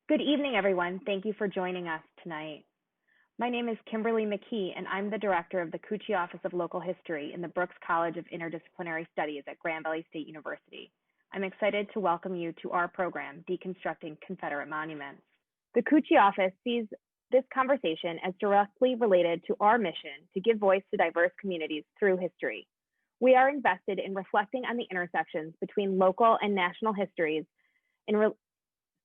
Good evening, everyone. Thank you for joining us tonight. My name is Kimberly McKee, and I'm the director of the Kutsche Office of Local History in the Brooks College of Interdisciplinary Studies at Grand Valley State University. I'm excited to welcome you to our program, Deconstructing Confederate Monuments. The Kutsche Office sees this conversation as directly related to our mission to give voice to diverse communities through history. We are invested in reflecting on the intersections between local and national histories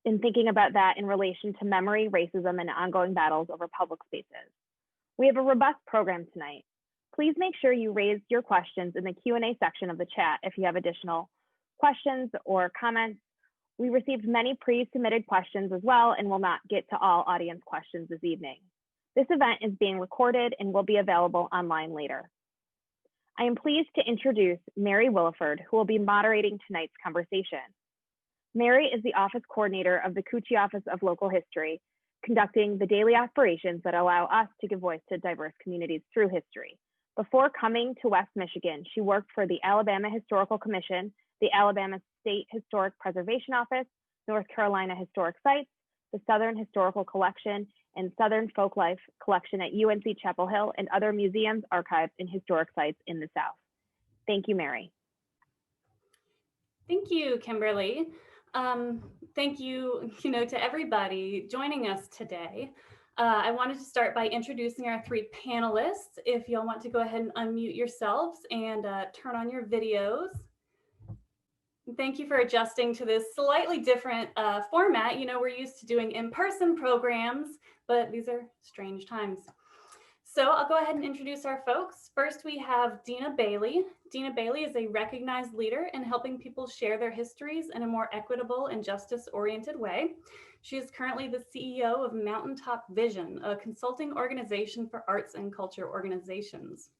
in thinking about that in relation to memory, racism, and ongoing battles over public spaces. We have a robust program tonight. Please make sure you raise your questions in the Q&A section of the chat if you have additional questions or comments. We received many pre-submitted questions as well and will not get to all audience questions this evening. This event is being recorded and will be available online later. I am pleased to introduce Mary Williford, who will be moderating tonight's conversation. Mary is the office coordinator of the Kutsche Office of Local History, conducting the daily operations that allow us to give voice to diverse communities through history. Before coming to West Michigan, she worked for the Alabama Historical Commission, the Alabama State Historic Preservation Office, North Carolina Historic Sites, the Southern Historical Collection, and Southern Folklife Collection at UNC Chapel Hill, and other museums, archives, and historic sites in the South. Thank you, Mary. Thank you, Kimberly. Thank you, to everybody joining us today. I wanted to start by introducing our three panelists. If you'll want to go ahead and unmute yourselves and turn on your videos. Thank you for adjusting to this slightly different format. We're used to doing in-person programs, but these are strange times. So I'll go ahead and introduce our folks. First, we have Dina Bailey. Dina Bailey is a recognized leader in helping people share their histories in a more equitable and justice-oriented way. She is currently the CEO of Mountaintop Vision, a consulting organization for arts and culture organizations.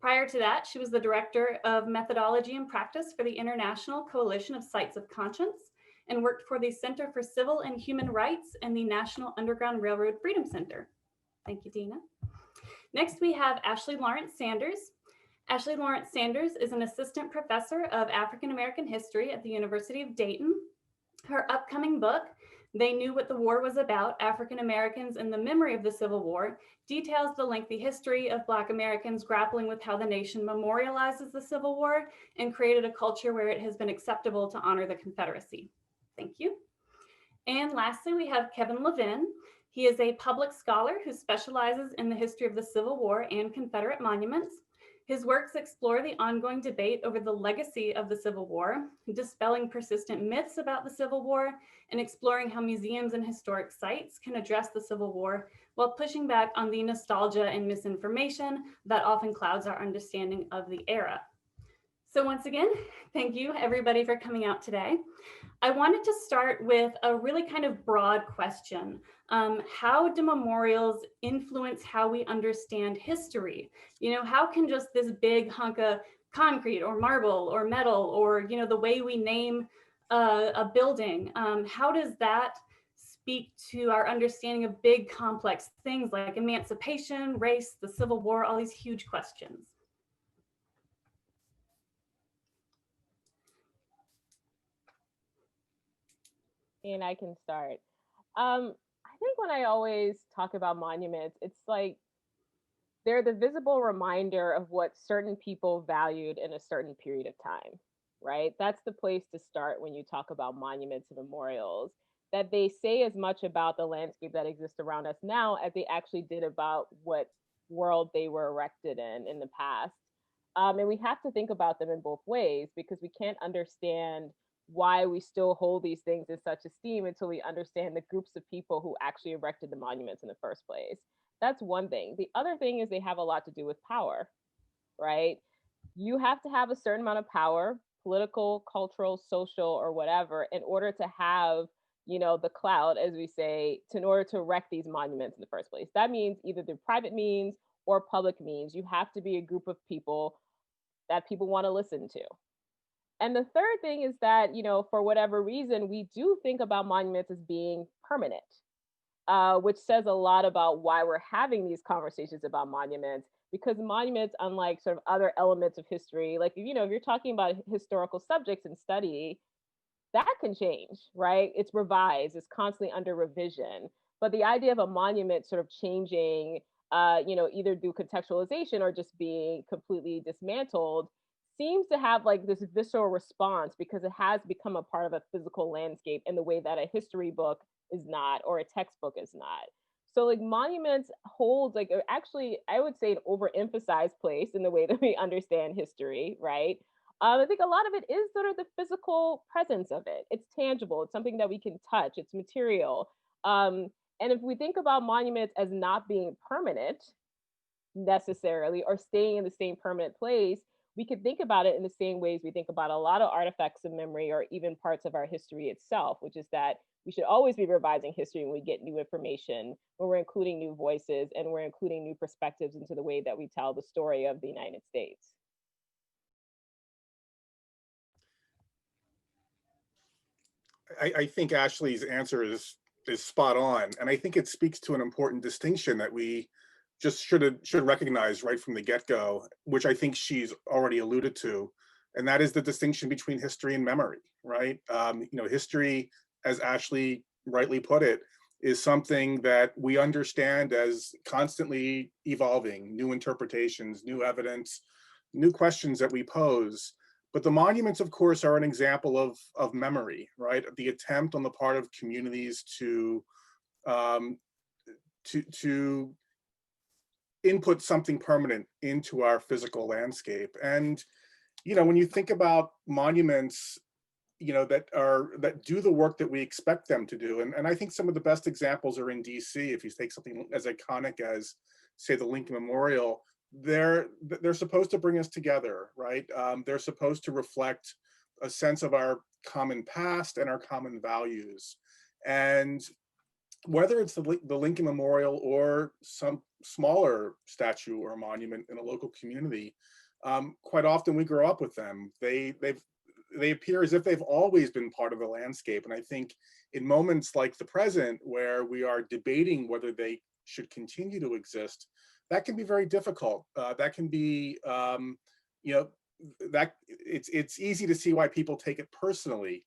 Prior to that, she was the director of methodology and practice for the International Coalition of Sites of Conscience and worked for the Center for Civil and Human Rights and the National Underground Railroad Freedom Center. Thank you, Dina. Next, we have Ashleigh Lawrence-Sanders. Ashleigh Lawrence-Sanders is an assistant professor of African American history at the University of Dayton. Her upcoming book, They Knew What the War Was About, African Americans in the Memory of the Civil War, details the lengthy history of Black Americans grappling with how the nation memorializes the Civil War and created a culture where it has been acceptable to honor the Confederacy. Thank you. And lastly, we have Kevin Levin. He is a public scholar who specializes in the history of the Civil War and Confederate monuments. His works explore the ongoing debate over the legacy of the Civil War, dispelling persistent myths about the Civil War, and exploring how museums and historic sites can address the Civil War while pushing back on the nostalgia and misinformation that often clouds our understanding of the era. So once again, thank you everybody for coming out today. I wanted to start with a really kind of broad question. How do memorials influence how we understand history? How can just this big hunk of concrete or marble or metal or, the way we name a building, how does that speak to our understanding of big complex things like emancipation, race, the Civil War, all these huge questions? And I can start. I think when I always talk about monuments, it's like they're the visible reminder of what certain people valued in a certain period of time, right? That's the place to start when you talk about monuments and memorials, that they say as much about the landscape that exists around us now as they actually did about what world they were erected in the past. And we have to think about them in both ways because we can't understand why we still hold these things in such esteem until we understand the groups of people who actually erected the monuments in the first place. That's one thing. The other thing is they have a lot to do with power, right? You have to have a certain amount of power, political, cultural, social, or whatever, in order to have, the clout, as we say, in order to erect these monuments in the first place. That means either through private means or public means. You have to be a group of people that people want to listen to. And the third thing is that, for whatever reason, we do think about monuments as being permanent, which says a lot about why we're having these conversations about monuments, because monuments, unlike sort of other elements of history, like, if you're talking about historical subjects in study, that can change, right? It's revised, it's constantly under revision. But the idea of a monument sort of changing, either through contextualization or just being completely dismantled seems to have like this visceral response because it has become a part of a physical landscape in the way that a history book is not or a textbook is not. So like monuments hold like actually I would say an overemphasized place in the way that we understand history, right? I think a lot of it is sort of the physical presence of it. It's tangible. It's something that we can touch. It's material. And if we think about monuments as not being permanent necessarily or staying in the same permanent place, we could think about it in the same ways we think about a lot of artifacts of memory or even parts of our history itself, which is that we should always be revising history when we get new information, when we're including new voices and we're including new perspectives into the way that we tell the story of the United States. I think Ashleigh's answer is spot on, and I think it speaks to an important distinction that we just should recognize right from the get-go, which I think she's already alluded to, and that is the distinction between history and memory, right? History, as Ashleigh rightly put it, is something that we understand as constantly evolving, new interpretations, new evidence, new questions that we pose. But the monuments, of course, are an example of memory, right? The attempt on the part of communities to input something permanent into our physical landscape. And when you think about monuments, that do the work that we expect them to do, and I think some of the best examples are in DC. If you take something as iconic as, say, the Lincoln Memorial, they're supposed to bring us together, right? They're supposed to reflect a sense of our common past and our common values. And whether it's the Lincoln Memorial or some smaller statue or monument in a local community, quite often we grow up with them. They appear as if they've always been part of the landscape. And I think in moments like the present, where we are debating whether they should continue to exist, that can be very difficult. That can be, that it's easy to see why people take it personally,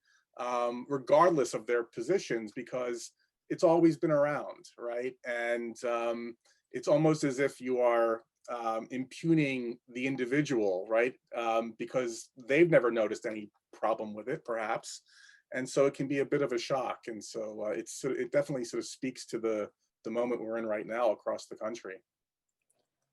regardless of their positions, because it's always been around, right? And it's almost as if you are impugning the individual, right? Because they've never noticed any problem with it, perhaps. And so it can be a bit of a shock. And so it definitely sort of speaks to the moment we're in right now across the country.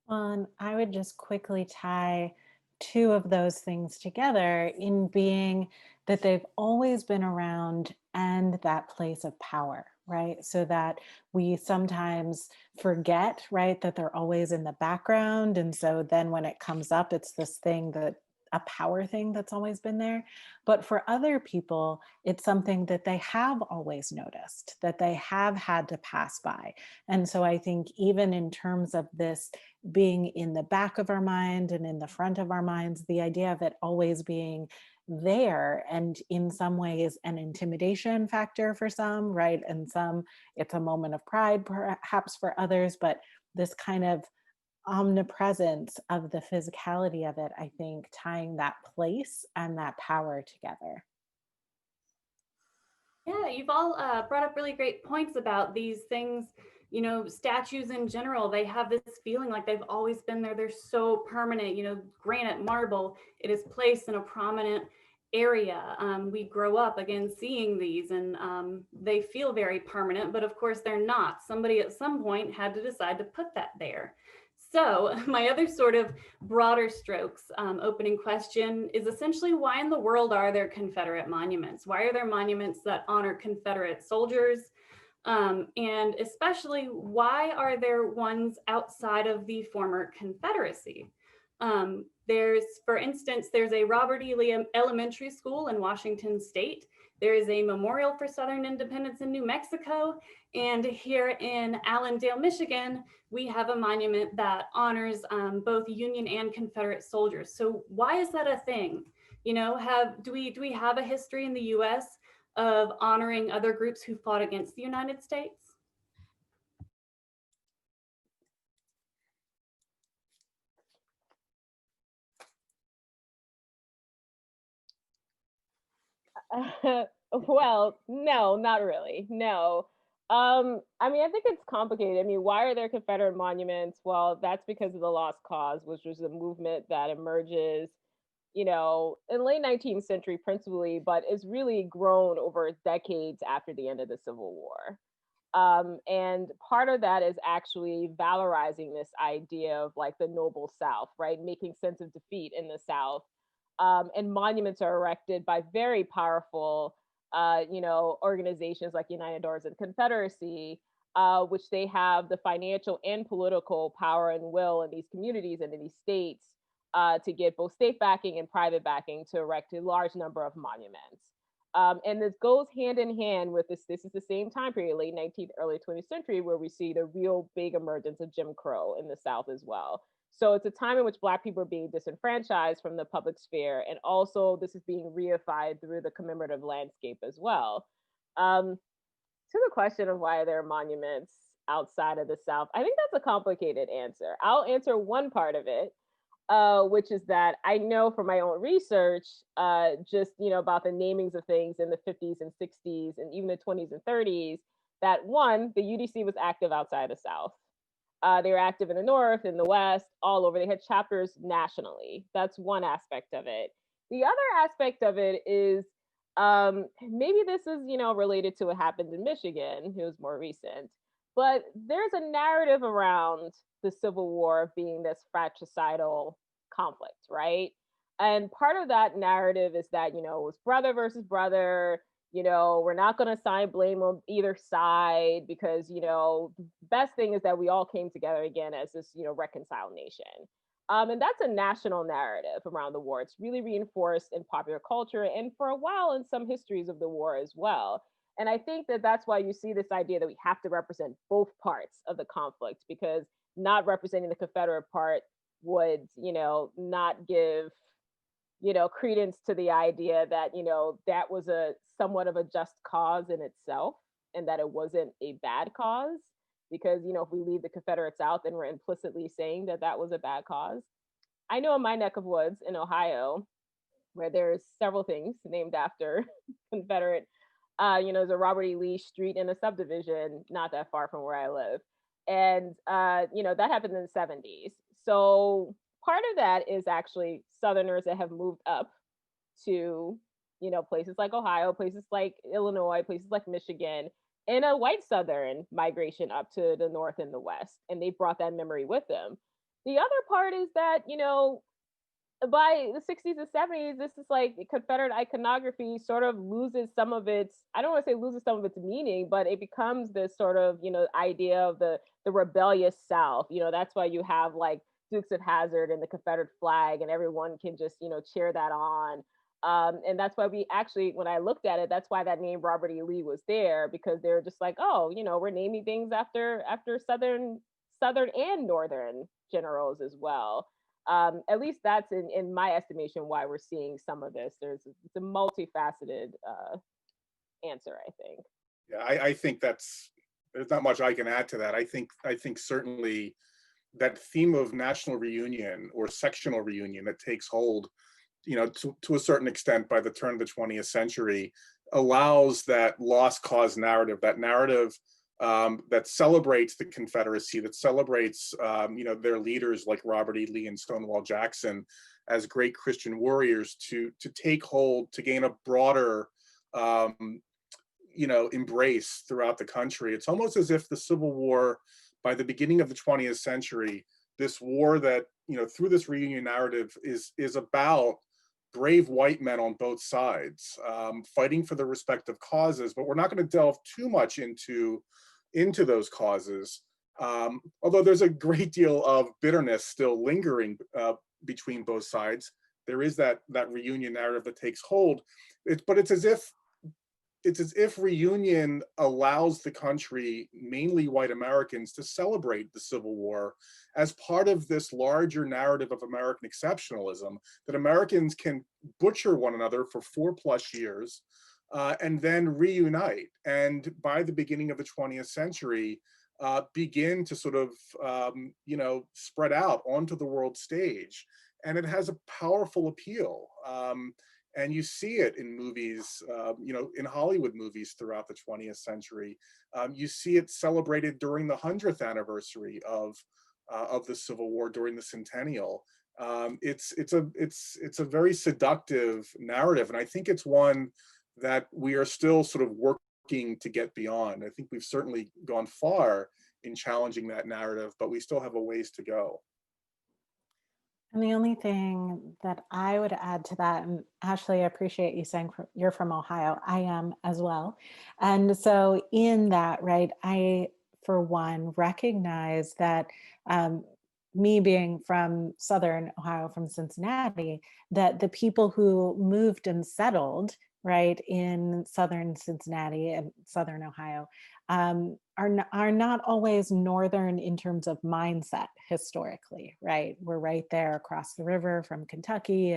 And I would just quickly tie two of those things together in being that they've always been around and that place of power, right? So that we sometimes forget, right, that they're always in the background. And so then when it comes up, it's this thing that a power thing that's always been there. But for other people, it's something that they have always noticed, that they have had to pass by. And so I think even in terms of this being in the back of our mind and in the front of our minds, the idea of it always being there and in some ways an intimidation factor for some, right? And some, it's a moment of pride perhaps for others, but this kind of omnipresence of the physicality of it, I think, tying that place and that power together. Yeah, you've all brought up really great points about these things. Statues in general, they have this feeling like they've always been there. They're so permanent, granite, marble, it is placed in a prominent area. We grow up again seeing these and they feel very permanent, but of course they're not. Somebody at some point had to decide to put that there. So my other sort of broader strokes opening question is essentially, why in the world are there Confederate monuments? Why are there monuments that honor Confederate soldiers? And especially, why are there ones outside of the former Confederacy? For instance, there's a Robert E. Lee Elementary School in Washington State. There is a memorial for Southern independence in New Mexico. And here in Allendale, Michigan, we have a monument that honors both Union and Confederate soldiers. So why is that a thing? Do we have a history in the US of honoring other groups who fought against the United States? Well, no, not really. No. I mean, I think it's complicated. I mean, why are there Confederate monuments? Well, that's because of the Lost Cause, which was a movement that emerges, in the late 19th century principally, but it's really grown over decades after the end of the Civil War. And part of that is actually valorizing this idea of like the noble South, right? Making sense of defeat in the South. And monuments are erected by very powerful, organizations like United Doors and Confederacy, which they have the financial and political power and will in these communities and in these states to get both state backing and private backing to erect a large number of monuments. And this goes hand in hand with this. This is the same time period, late 19th, early 20th century, where we see the real big emergence of Jim Crow in the South as well. So it's a time in which Black people are being disenfranchised from the public sphere. And also, this is being reified through the commemorative landscape as well. To the question of why there are monuments outside of the South, I think that's a complicated answer. I'll answer one part of it, which is that I know from my own research, just about the namings of things in the 50s and 60s and even the 20s and 30s, that one, the UDC was active outside the South. They were active in the North, in the West, all over. They had chapters nationally. That's one aspect of it. The other aspect of it is maybe this is related to what happened in Michigan. It was more recent, but there's a narrative around the Civil War being this fratricidal conflict, right? And part of that narrative is that, it was brother versus brother. We're not going to assign blame on either side because, the best thing is that we all came together again as this, reconciled nation. And that's a national narrative around the war. It's really reinforced in popular culture and for a while in some histories of the war as well. And I think that that's why you see this idea that we have to represent both parts of the conflict, because not representing the Confederate part would, not give, credence to the idea that, that was a somewhat of a just cause in itself and that it wasn't a bad cause. Because, if we leave the Confederates out, then we're implicitly saying that that was a bad cause. I know in my neck of woods in Ohio, where there's several things named after Confederate, there's a Robert E. Lee Street in a subdivision not that far from where I live. And, that happened in the 70s. So part of that is actually Southerners that have moved up to, places like Ohio, places like Illinois, places like Michigan, and a white Southern migration up to the North and the West. And they brought that memory with them. The other part is that, by the 60s and 70s, this is like Confederate iconography sort of loses some of its, I don't want to say loses some of its meaning, but it becomes this sort of, idea of the rebellious South. That's why you have like Dukes of Hazzard and the Confederate flag, and everyone can just, cheer that on. And that's why we actually, when I looked at it, that's why that name Robert E. Lee was there, because they're just like, oh, we're naming things after Southern and Northern generals as well. At least that's in my estimation why we're seeing some of this. It's a multifaceted answer, I think. Yeah, I think there's not much I can add to that. I think certainly that theme of national reunion or sectional reunion that takes hold, to a certain extent by the turn of the 20th century, allows that lost cause narrative, that narrative that celebrates the Confederacy, that celebrates their leaders like Robert E. Lee and Stonewall Jackson as great Christian warriors to take hold, to gain a broader embrace throughout the country. It's almost as if the Civil War, by the beginning of the 20th century, this war that through this reunion narrative is about brave white men on both sides, fighting for their respective causes. But we're not going to delve too much into those causes, although there's a great deal of bitterness still lingering between both sides. There is that reunion narrative that takes hold. But it's as if reunion allows the country, mainly white Americans, to celebrate the Civil War as part of this larger narrative of American exceptionalism, that Americans can butcher one another for 4+ years and then reunite. And by the beginning of the 20th century, begin to sort of, spread out onto the world stage. And it has a powerful appeal. And you see it in movies, in Hollywood movies throughout the 20th century. You see it celebrated during the 100th anniversary of the Civil War during the centennial. It's a very seductive narrative, and I think it's one that we are still sort of working to get beyond. I think we've certainly gone far in challenging that narrative, but we still have a ways to go. And the only thing that I would add to that, and Ashleigh, I appreciate you saying you're from Ohio. I am as well. And so in that, right, I, for one, recognize that me being from Southern Ohio, from Cincinnati, that the people who moved and settled, right, in Southern Cincinnati and Southern Ohio, are not always Northern in terms of mindset historically, right? We're right there across the river from Kentucky.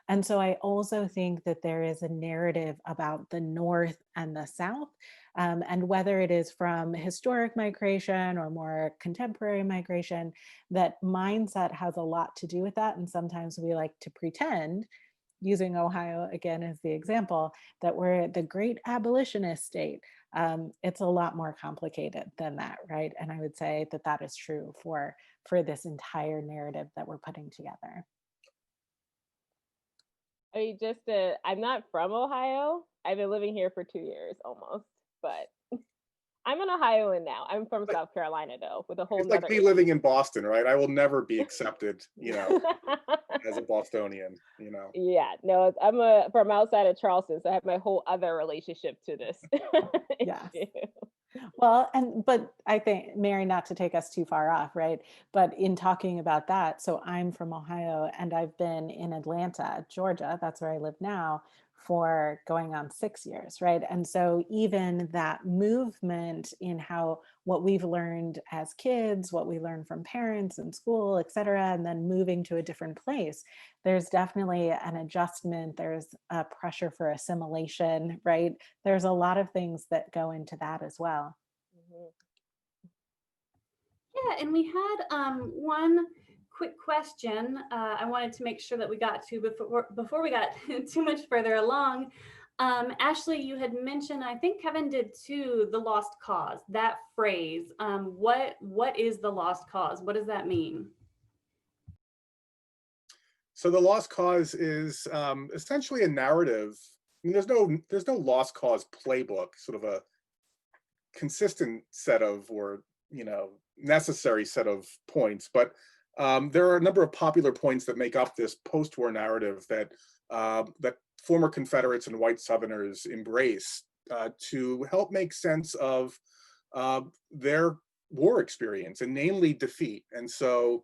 And so I also think that there is a narrative about the North and the South, and whether it is from historic migration or more contemporary migration, that mindset has a lot to do with that. And sometimes we like to pretend, using Ohio again as the example, that we're the great abolitionist state. It's a lot more complicated than that, right? And I would say that that is true for this entire narrative that we're putting together. I mean, I'm not from Ohio. I've been living here for 2 years almost, but I'm an Ohioan now. I'm from South Carolina though, with a whole. It's like me living in Boston, right? I will never be accepted, as a Bostonian, Yeah, no, I'm from outside of Charleston, so I have my whole other relationship to this. Yeah. Well, but I think, Mary, not to take us too far off, right? But in talking about that, so I'm from Ohio and I've been in Atlanta, Georgia, that's where I live now, for going on 6 years, right? And so even that movement in what we've learned as kids, what we learn from parents and school, et cetera, and then moving to a different place, there's definitely an adjustment. There's a pressure for assimilation, right? There's a lot of things that go into that as well. Mm-hmm. Yeah, and we had one quick question I wanted to make sure that we got to before we got too much further along. Ashleigh, you had mentioned, I think Kevin did too, the lost cause, that phrase. What is the lost cause? What does that mean? So the lost cause is essentially a narrative. I mean, there's no lost cause playbook, sort of a consistent set of, or necessary set of points, but there are a number of popular points that make up this post-war narrative that former Confederates and white Southerners embrace to help make sense of their war experience, and namely defeat. And so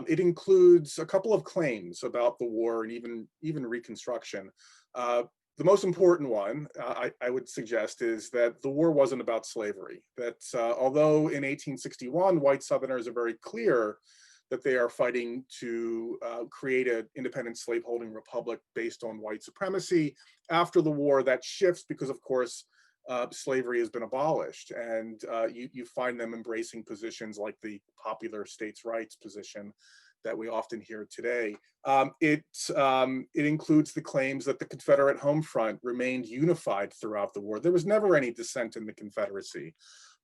it includes a couple of claims about the war and even Reconstruction. The most important one, I would suggest, is that the war wasn't about slavery. That although in 1861, white Southerners are very clear that they are fighting to create an independent slaveholding republic based on white supremacy, after the war that shifts because, of course, slavery has been abolished, and you find them embracing positions like the popular states' rights position that we often hear today. It includes the claims that the Confederate home front remained unified throughout the war. There was never any dissent in the Confederacy.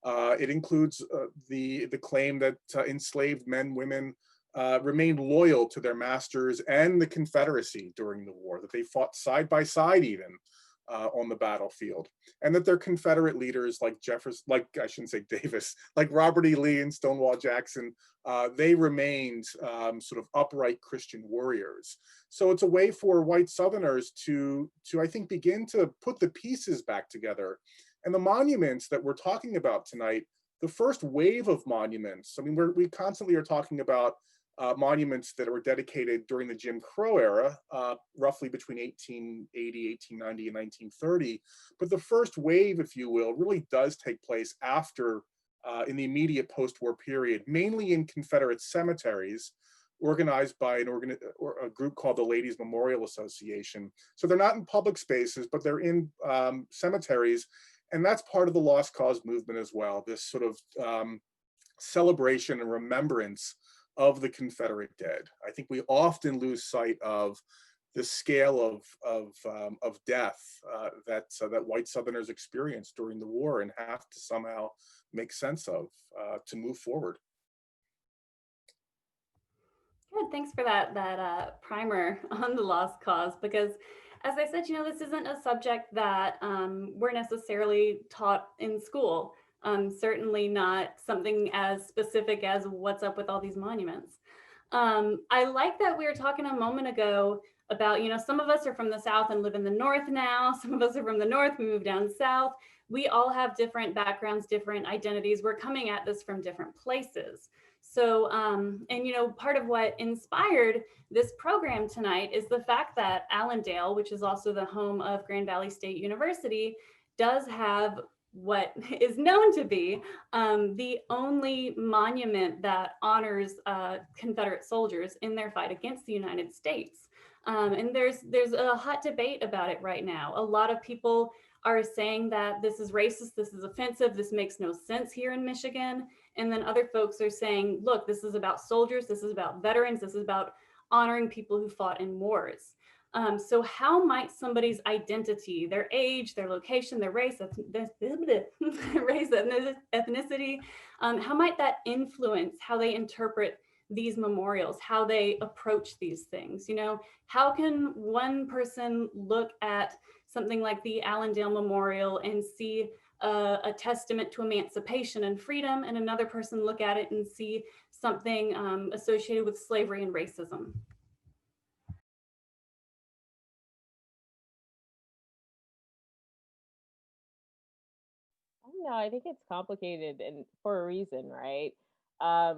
It includes the claim that enslaved men, women remained loyal to their masters and the Confederacy during the war, that they fought side by side even on the battlefield, and that their Confederate leaders like I shouldn't say Davis, like Robert E. Lee and Stonewall Jackson, they remained sort of upright Christian warriors. So it's a way for white Southerners to I think begin to put the pieces back together. And the monuments that we're talking about tonight, the first wave of monuments, I mean, we constantly are talking about monuments that were dedicated during the Jim Crow era, roughly between 1880, 1890, and 1930. But the first wave, if you will, really does take place after, in the immediate post-war period, mainly in Confederate cemeteries, organized by a group called the Ladies Memorial Association. So they're not in public spaces, but they're in cemeteries. And that's part of the Lost Cause movement as well, this sort of celebration and remembrance of the Confederate dead. I think we often lose sight of the scale of death that white Southerners experienced during the war and have to somehow make sense of to move forward. Good, thanks for that primer on the lost cause, because as I said, this isn't a subject that we're necessarily taught in school. Certainly not something as specific as what's up with all these monuments. I like that we were talking a moment ago about, some of us are from the South and live in the North now. Some of us are from the North, we moved down South. We all have different backgrounds, different identities. We're coming at this from different places. So, and part of what inspired this program tonight is the fact that Allendale, which is also the home of Grand Valley State University, does have what is known to be the only monument that honors Confederate soldiers in their fight against the United States. And there's a hot debate about it right now. A lot of people are saying that this is racist, this is offensive, this makes no sense here in Michigan. And then other folks are saying, look, this is about soldiers, this is about veterans, this is about honoring people who fought in wars. So how might somebody's identity, their age, their location, their race, ethnicity, how might that influence how they interpret these memorials, how they approach these things? How can one person look at something like the Allendale Memorial and see a testament to emancipation and freedom, and another person look at it and see something associated with slavery and racism? I don't know. I think it's complicated and for a reason, right? I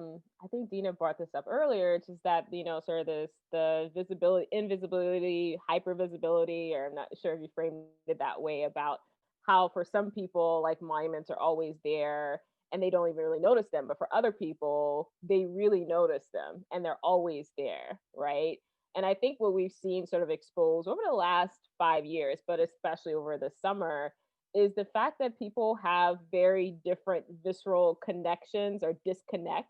think Dina brought this up earlier. It's just that, sort of the visibility, invisibility, hypervisibility, or I'm not sure if you framed it that way, about how for some people, like, monuments are always there and they don't even really notice them. But for other people, they really notice them and they're always there, right? And I think what we've seen sort of exposed over the last 5 years, but especially over the summer, is the fact that people have very different visceral connections or disconnect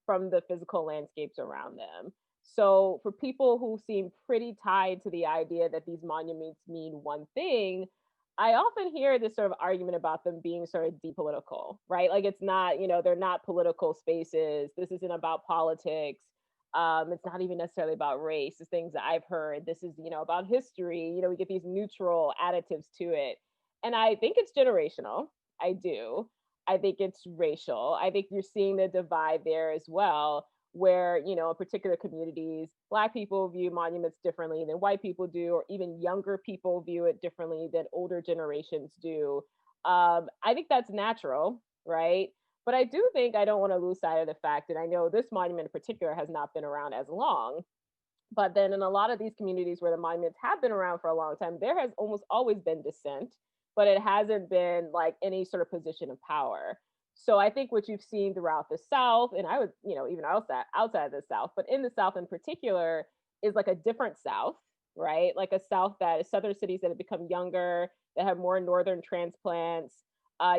from the physical landscapes around them. So for people who seem pretty tied to the idea that these monuments mean one thing, I often hear this sort of argument about them being sort of depolitical, right? Like, it's not, they're not political spaces. This isn't about politics. It's not even necessarily about race. It's things that I've heard. This is, about history. We get these neutral additives to it. And I think it's generational. I do. I think it's racial. I think you're seeing the divide there as well, where, in particular communities, Black people view monuments differently than white people do, or even younger people view it differently than older generations do. I think that's natural, right? But I do think I don't want to lose sight of the fact that I know this monument in particular has not been around as long. But then in a lot of these communities where the monuments have been around for a long time, there has almost always been dissent, but it hasn't been like any sort of position of power. So I think what you've seen throughout the South, and I would, even outside of the South, but in the South in particular, is like a different South, right? Like a South that is Southern cities that have become younger, that have more Northern transplants,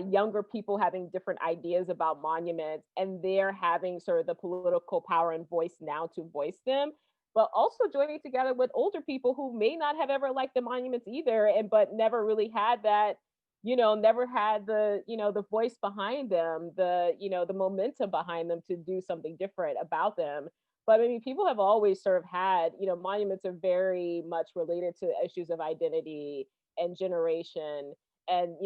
younger people having different ideas about monuments, and they're having sort of the political power and voice now to voice them, but also joining together with older people who may not have ever liked the monuments either, and but never really had that, never had the, the voice behind them, the momentum behind them to do something different about them. But I mean, people have always sort of had, monuments are very much related to issues of identity and generation. And,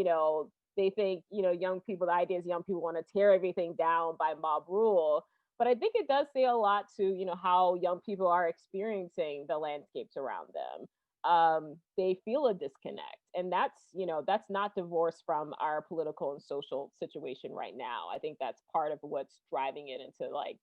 they think, young people, the idea is young people want to tear everything down by mob rule. But I think it does say a lot to, how young people are experiencing the landscapes around them. They feel a disconnect, and that's not divorced from our political and social situation right now. I think that's part of what's driving it into, like,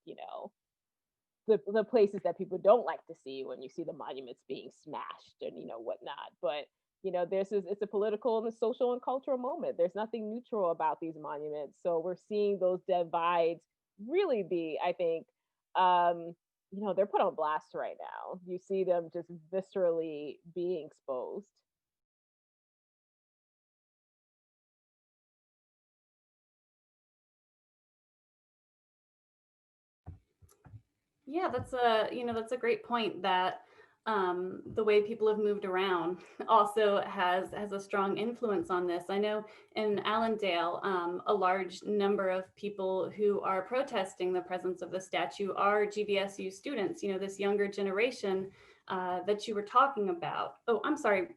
the places that people don't like to see when you see the monuments being smashed and whatnot. But it's a political and a social and cultural moment. There's nothing neutral about these monuments, so we're seeing those divides really be, I think, they're put on blast right now. You see them just viscerally being exposed. Yeah, that's a great point, that the way people have moved around also has a strong influence on this. I know in Allendale, a large number of people who are protesting the presence of the statue are GVSU students, this younger generation that you were talking about. Oh, I'm sorry,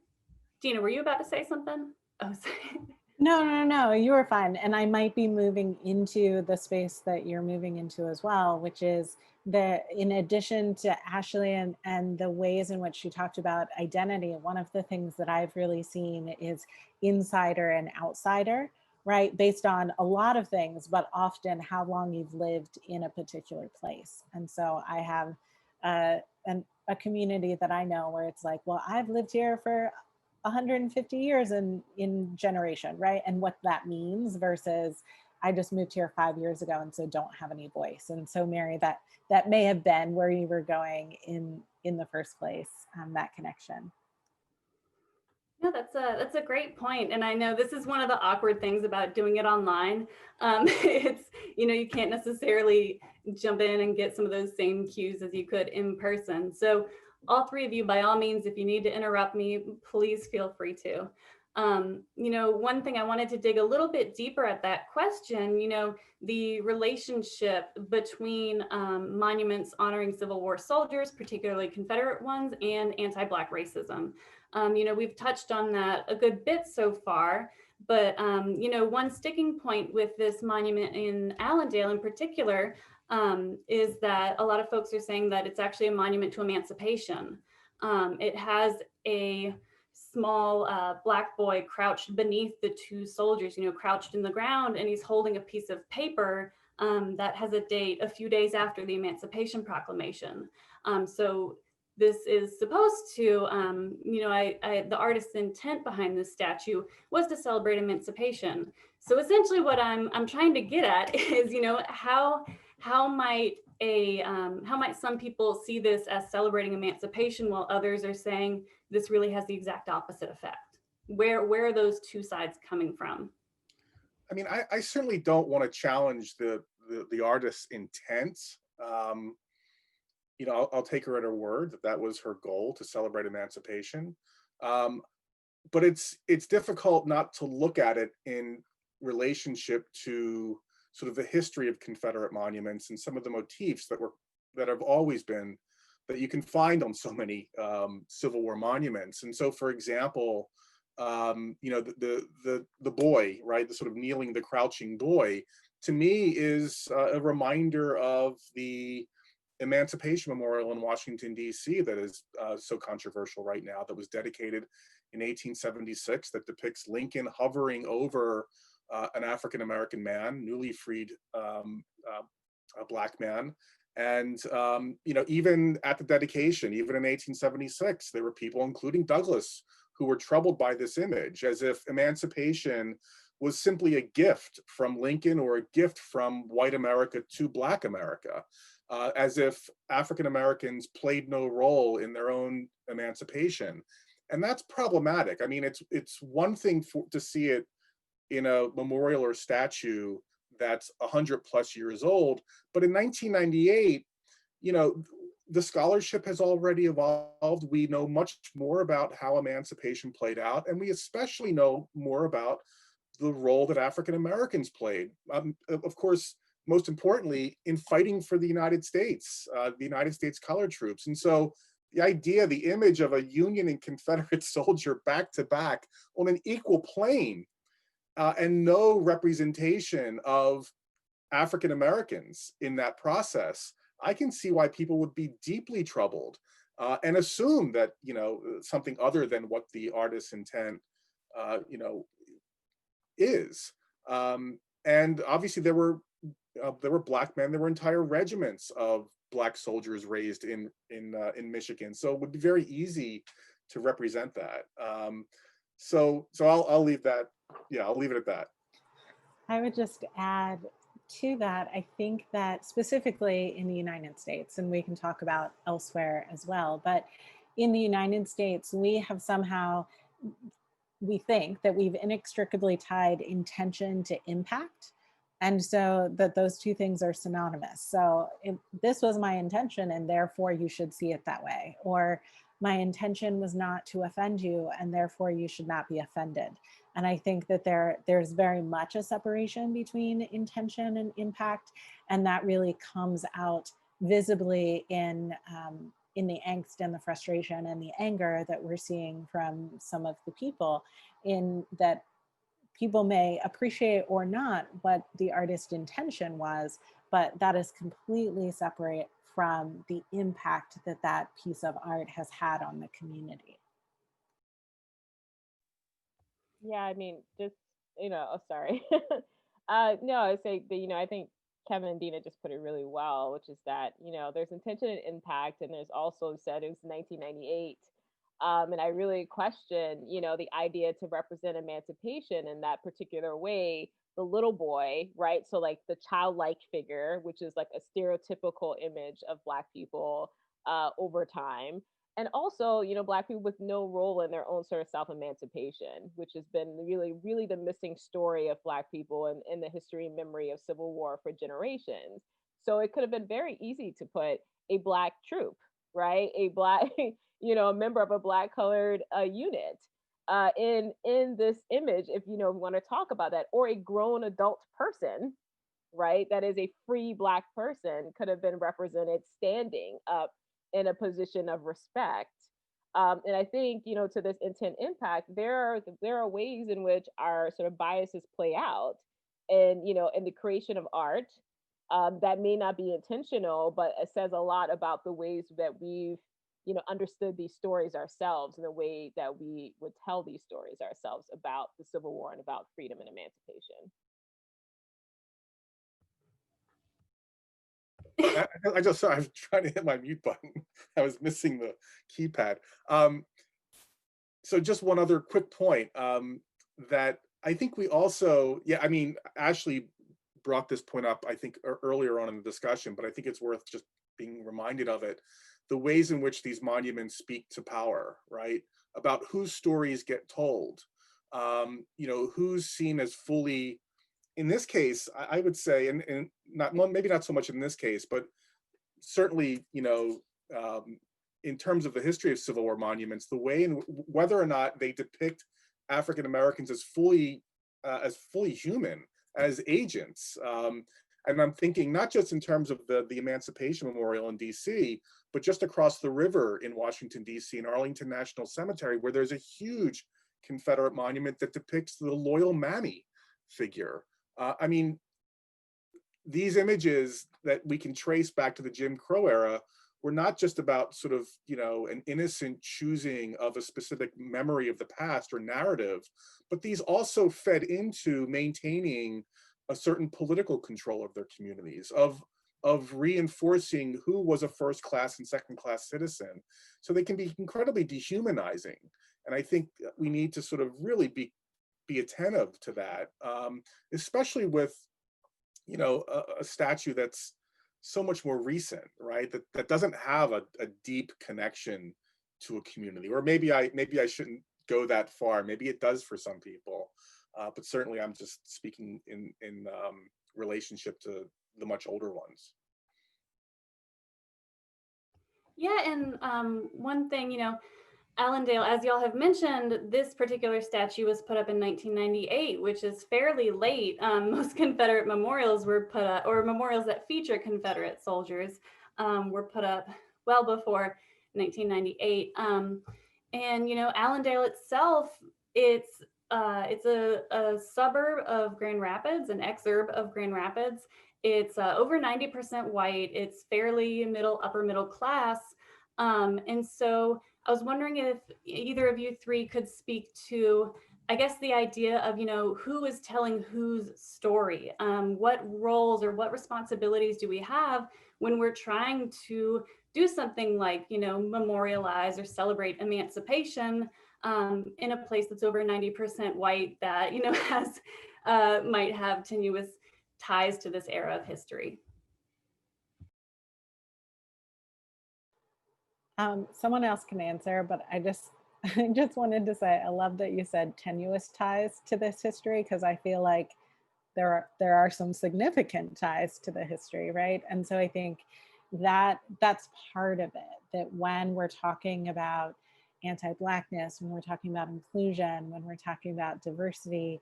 Dina, were you about to say something? Oh, sorry. No, you were fine. And I might be moving into the space that you're moving into as well, which is that in addition to Ashleigh and the ways in which she talked about identity, one of the things that I've really seen is insider and outsider, right? Based on a lot of things, but often how long you've lived in a particular place. And so I have a community that I know where it's like, well, I've lived here for 150 years in generation, right? And what that means versus I just moved here 5 years ago and so don't have any voice. And so Mary, that may have been where you were going in the first place, that connection. No, that's a great point. And I know this is one of the awkward things about doing it online. It's, you can't necessarily jump in and get some of those same cues as you could in person. So all three of you, by all means, if you need to interrupt me, please feel free to. One thing I wanted to dig a little bit deeper at that question, the relationship between monuments honoring Civil War soldiers, particularly Confederate ones, and anti-Black racism. We've touched on that a good bit so far, but one sticking point with this monument in Allendale in particular is that a lot of folks are saying that it's actually a monument to emancipation. It has a small Black boy crouched beneath the two soldiers, crouched in the ground, and he's holding a piece of paper that has a date a few days after the Emancipation Proclamation. So this is supposed to, the artist's intent behind this statue was to celebrate emancipation. So essentially what I'm trying to get at is, how might some people see this as celebrating emancipation while others are saying this really has the exact opposite effect? Where are those two sides coming from? I mean, I certainly don't want to challenge the artist's intent. I'll take her at her word that was her goal, to celebrate emancipation. But it's difficult not to look at it in relationship to sort of the history of Confederate monuments and some of the motifs that have always been, that you can find on so many Civil War monuments. And so, for example, the boy, right, the sort of kneeling, the crouching boy, to me is a reminder of the Emancipation Memorial in Washington, D.C. that is so controversial right now, that was dedicated in 1876, that depicts Lincoln hovering over an African-American man, newly freed a Black man. And, even at the dedication, even in 1876, there were people, including Douglas, who were troubled by this image, as if emancipation was simply a gift from Lincoln or a gift from white America to Black America. As if African Americans played no role in their own emancipation. And that's problematic. I mean, it's one thing to see it in a memorial or statue that's 100+ years old, but in 1998, the scholarship has already evolved. We know much more about how emancipation played out, and we especially know more about the role that African Americans played. Of course, most importantly, in fighting for the United States colored troops. And so the idea, the image of a Union and Confederate soldier back to back on an equal plane, and no representation of African Americans in that process, I can see why people would be deeply troubled and assume that, something other than what the artist's intent, is. And obviously there were Black men, there were entire regiments of Black soldiers raised in Michigan. So it would be very easy to represent that. So I'll leave that. Yeah, I'll leave it at that. I would just add to that, I think that specifically in the United States, and we can talk about elsewhere as well, but in the United States, we think that we've inextricably tied intention to impact. And so that those two things are synonymous. So this was my intention and therefore you should see it that way. Or my intention was not to offend you, and therefore you should not be offended. And I think that there's very much a separation between intention and impact, and that really comes out visibly in the angst and the frustration and the anger that we're seeing from some of the people, in that people may appreciate or not what the artist's intention was, but that is completely separate from the impact that that piece of art has had on the community. Yeah, I mean, just, oh, sorry. No, I would say that, I think Kevin and Dina just put it really well, which is that, there's intention and impact, and there's also said it was 1998. And I really question, the idea to represent emancipation in that particular way, the little boy, right? So like the childlike figure, which is like a stereotypical image of Black people over time. And also, Black people with no role in their own sort of self-emancipation, which has been really, really the missing story of Black people in the history and memory of Civil War for generations. So it could have been very easy to put a Black troop, right? A Black, a member of a Black colored unit in this image, if we want to talk about that, or a grown adult person, right? That is a free Black person, could have been represented standing up in a position of respect. And I think, to this intent impact, there are ways in which our sort of biases play out, and in the creation of art that may not be intentional, but it says a lot about the ways that we've understood these stories ourselves, and the way that we would tell these stories ourselves about the Civil War and about freedom and emancipation. I was trying to hit my mute button. I was missing the keypad. So just one other quick point, that I think we also, I mean, Ashleigh brought this point up, I think, earlier on in the discussion, but I think it's worth just being reminded of it. The ways in which these monuments speak to power, right? About whose stories get told, who's seen as fully, in this case, I would say, and not, maybe not so much in this case, but certainly, in terms of the history of Civil War monuments, the way in whether or not they depict African Americans as fully human, as agents. And I'm thinking not just in terms of the Emancipation Memorial in DC, but just across the river in Washington, DC, in Arlington National Cemetery, where there's a huge Confederate monument that depicts the loyal Mammy figure. I mean, these images that we can trace back to the Jim Crow era were not just about sort of, an innocent choosing of a specific memory of the past or narrative, but these also fed into maintaining a certain political control of their communities, of reinforcing who was a first class and second class citizen. So they can be incredibly dehumanizing. And I think we need to sort of really be attentive to that, especially with, a statue that's so much more recent, right? That doesn't have a deep connection to a community. Or maybe I shouldn't go that far. Maybe it does for some people, but certainly I'm just speaking in relationship to the much older ones. Yeah, and one thing, Allendale, as y'all have mentioned, this particular statue was put up in 1998, which is fairly late. Most Confederate memorials were put up, or memorials that feature Confederate soldiers were put up well before 1998. And Allendale itself, it's a suburb of Grand Rapids, an exurb of Grand Rapids. It's over 90% white. It's fairly upper middle class. And so I was wondering if either of you three could speak to, I guess, the idea of, who is telling whose story? What roles or what responsibilities do we have when we're trying to do something like, memorialize or celebrate emancipation in a place that's over 90% white that, has might have tenuous ties to this era of history? Someone else can answer, but I just wanted to say, I love that you said tenuous ties to this history, because I feel like there are some significant ties to the history, right? And so I think that's part of it, that when we're talking about anti-Blackness, when we're talking about inclusion, when we're talking about diversity,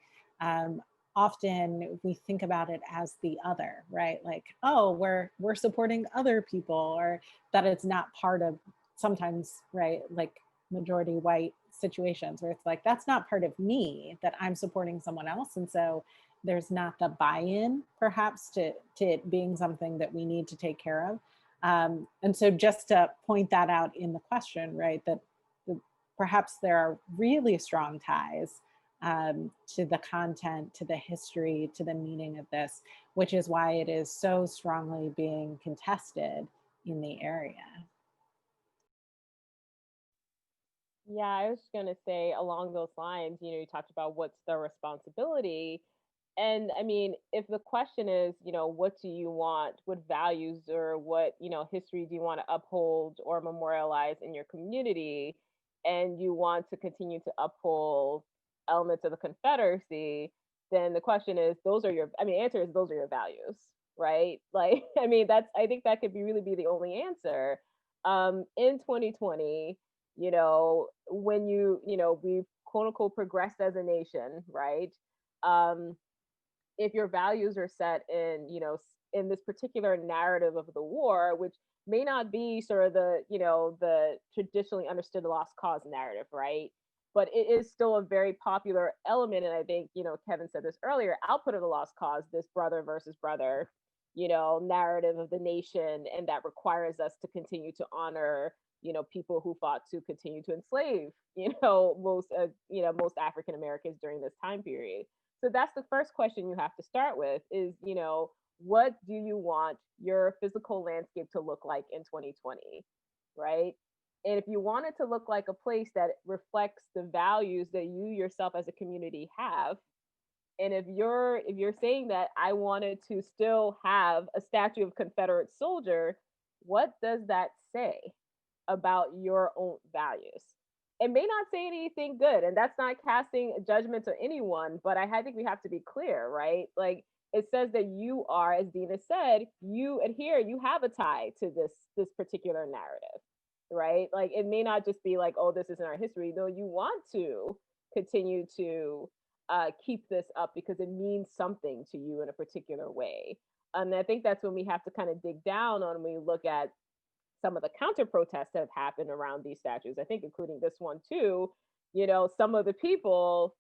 often we think about it as the other, right? Like, oh, we're supporting other people, or that it's not part of, sometimes, right, like majority white situations where it's like, that's not part of me, that I'm supporting someone else. And so there's not the buy-in perhaps to it being something that we need to take care of. And so just to point that out in the question, right, that perhaps there are really strong ties to the content, to the history, to the meaning of this, which is why it is so strongly being contested in the area. Yeah, I was going to say along those lines, you talked about what's the responsibility. And I mean, if the question is, what do you want, what values or what, history do you want to uphold or memorialize in your community, and you want to continue to uphold elements of the Confederacy, then the question is, answer is those are your values, right? Like, I mean, I think that could really be the only answer. In 2020, when we've quote unquote progressed as a nation, right? If your values are set in this particular narrative of the war, which may not be sort of the traditionally understood lost cause narrative, right? But it is still a very popular element. And I think, Kevin said this earlier, output of the lost cause, this brother versus brother, narrative of the nation. And that requires us to continue to honor, people who fought to continue to enslave, most African Americans during this time period. So that's the first question you have to start with is, what do you want your physical landscape to look like in 2020, right? And if you want it to look like a place that reflects the values that you yourself as a community have, and if you're saying that I wanted to still have a statue of Confederate soldier, what does that say about your own values? It may not say anything good, and that's not casting judgment to anyone, but I think we have to be clear, right? Like, it says that you are, as Dina said, you adhere, you have a tie to this particular narrative, right? Like, it may not just be like, oh, this isn't our history. No, you want to continue to keep this up because it means something to you in a particular way. And I think that's when we have to kind of dig down on when we look at some of the counter protests that have happened around these statues, I think including this one too. Some of the people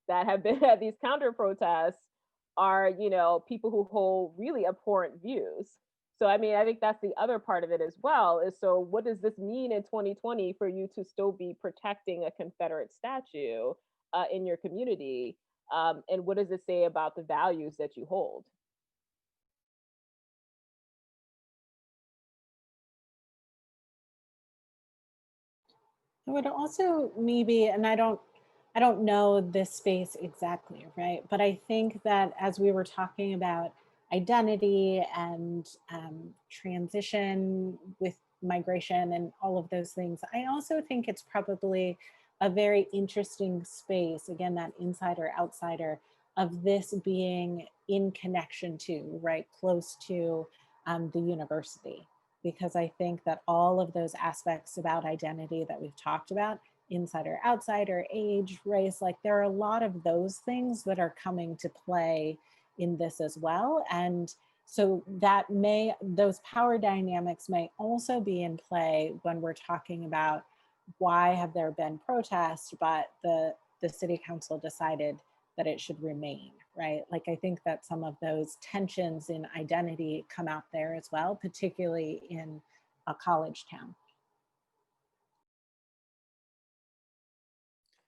that have been at these counter protests are, people who hold really abhorrent views. So, I mean, I think that's the other part of it as well, is so what does this mean in 2020 for you to still be protecting a Confederate statue in your community? And what does it say about the values that you hold? I would also maybe, and I don't know this space exactly, right? But I think that as we were talking about identity and transition with migration and all of those things, I also think it's probably a very interesting space, again, that insider outsider of this being in connection to, right, close to the university. Because I think that all of those aspects about identity that we've talked about, insider, outsider, age, race, like there are a lot of those things that are coming to play in this as well. And so those power dynamics may also be in play when we're talking about why have there been protests, but the city council decided that it should remain, right? Like, I think that some of those tensions in identity come out there as well, particularly in a college town.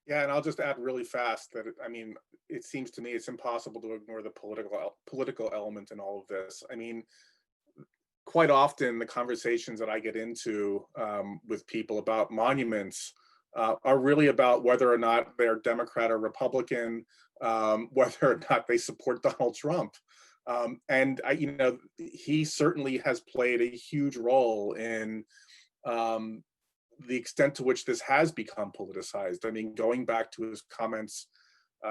Yeah, and I'll just add really fast that, I mean, it seems to me it's impossible to ignore the political element in all of this. I mean, quite often the conversations that I get into with people about monuments are really about whether or not they're Democrat or Republican, whether or not they support Donald Trump. And he certainly has played a huge role in the extent to which this has become politicized. I mean, going back to his comments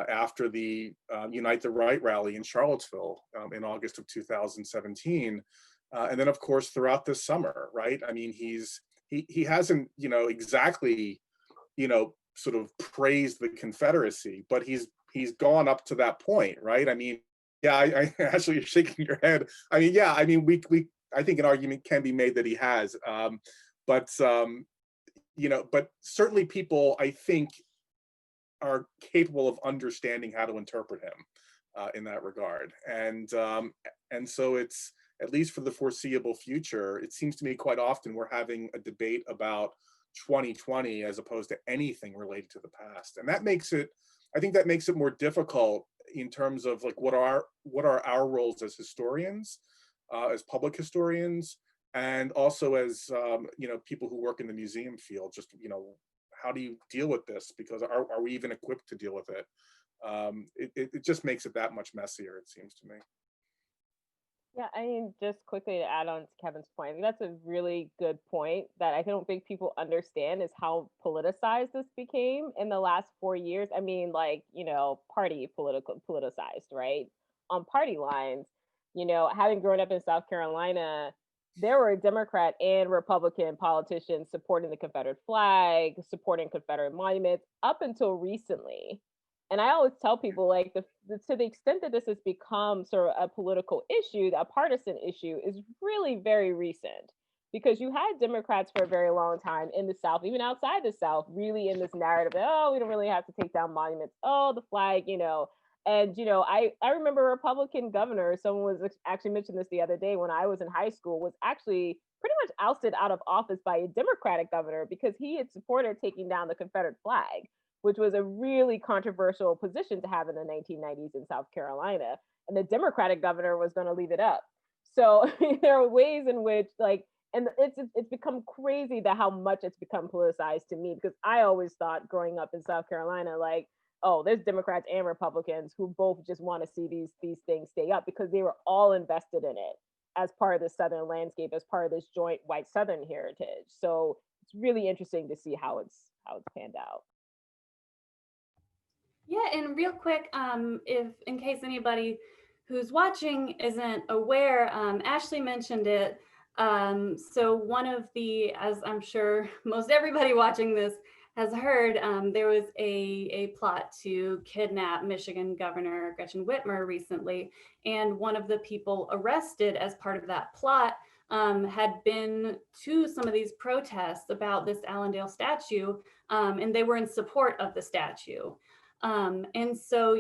after the Unite the Right rally in Charlottesville in August of 2017, and then of course throughout this summer, right? I mean, he's he hasn't, exactly, sort of praised the Confederacy, but he's gone up to that point, right? I mean, yeah, I actually, you're shaking your head. I mean, yeah, I mean, we I think an argument can be made that he has, but but certainly people, I think, are capable of understanding how to interpret him in that regard, and so it's, at least for the foreseeable future, it seems to me quite often we're having a debate about 2020 as opposed to anything related to the past, and that makes it, I think that makes it more difficult in terms of like what are our roles as historians, as public historians, and also as people who work in the museum field. Just how do you deal with this? Because are we even equipped to deal with it? It just makes it that much messier, it seems to me. Yeah, I mean, just quickly to add on to Kevin's point, I think that's a really good point that I don't think people understand is how politicized this became in the last 4 years. I mean, like, party politicized, right? On party lines, having grown up in South Carolina, there were Democrat and Republican politicians supporting the Confederate flag, supporting Confederate monuments up until recently. And I always tell people, like, to the extent that this has become sort of a political issue, a partisan issue, is really very recent. Because you had Democrats for a very long time in the South, even outside the South, really in this narrative that, oh, we don't really have to take down monuments. Oh, the flag, And, I remember a Republican governor, someone was actually mentioned this the other day when I was in high school, was actually pretty much ousted out of office by a Democratic governor because he had supported taking down the Confederate flag, which was a really controversial position to have in the 1990s in South Carolina. And the Democratic governor was going to leave it up. So there are ways in which, like, and it's become crazy that how much it's become politicized to me, because I always thought growing up in South Carolina, like, oh, there's Democrats and Republicans who both just want to see these things stay up because they were all invested in it as part of the Southern landscape, as part of this joint white Southern heritage. So it's really interesting to see how it's panned out. Yeah, and real quick, if in case anybody who's watching isn't aware, Ashleigh mentioned it. So one of the, as I'm sure most everybody watching this has heard, there was a plot to kidnap Michigan Governor Gretchen Whitmer recently, and one of the people arrested as part of that plot had been to some of these protests about this Allendale statue, and they were in support of the statue. And so,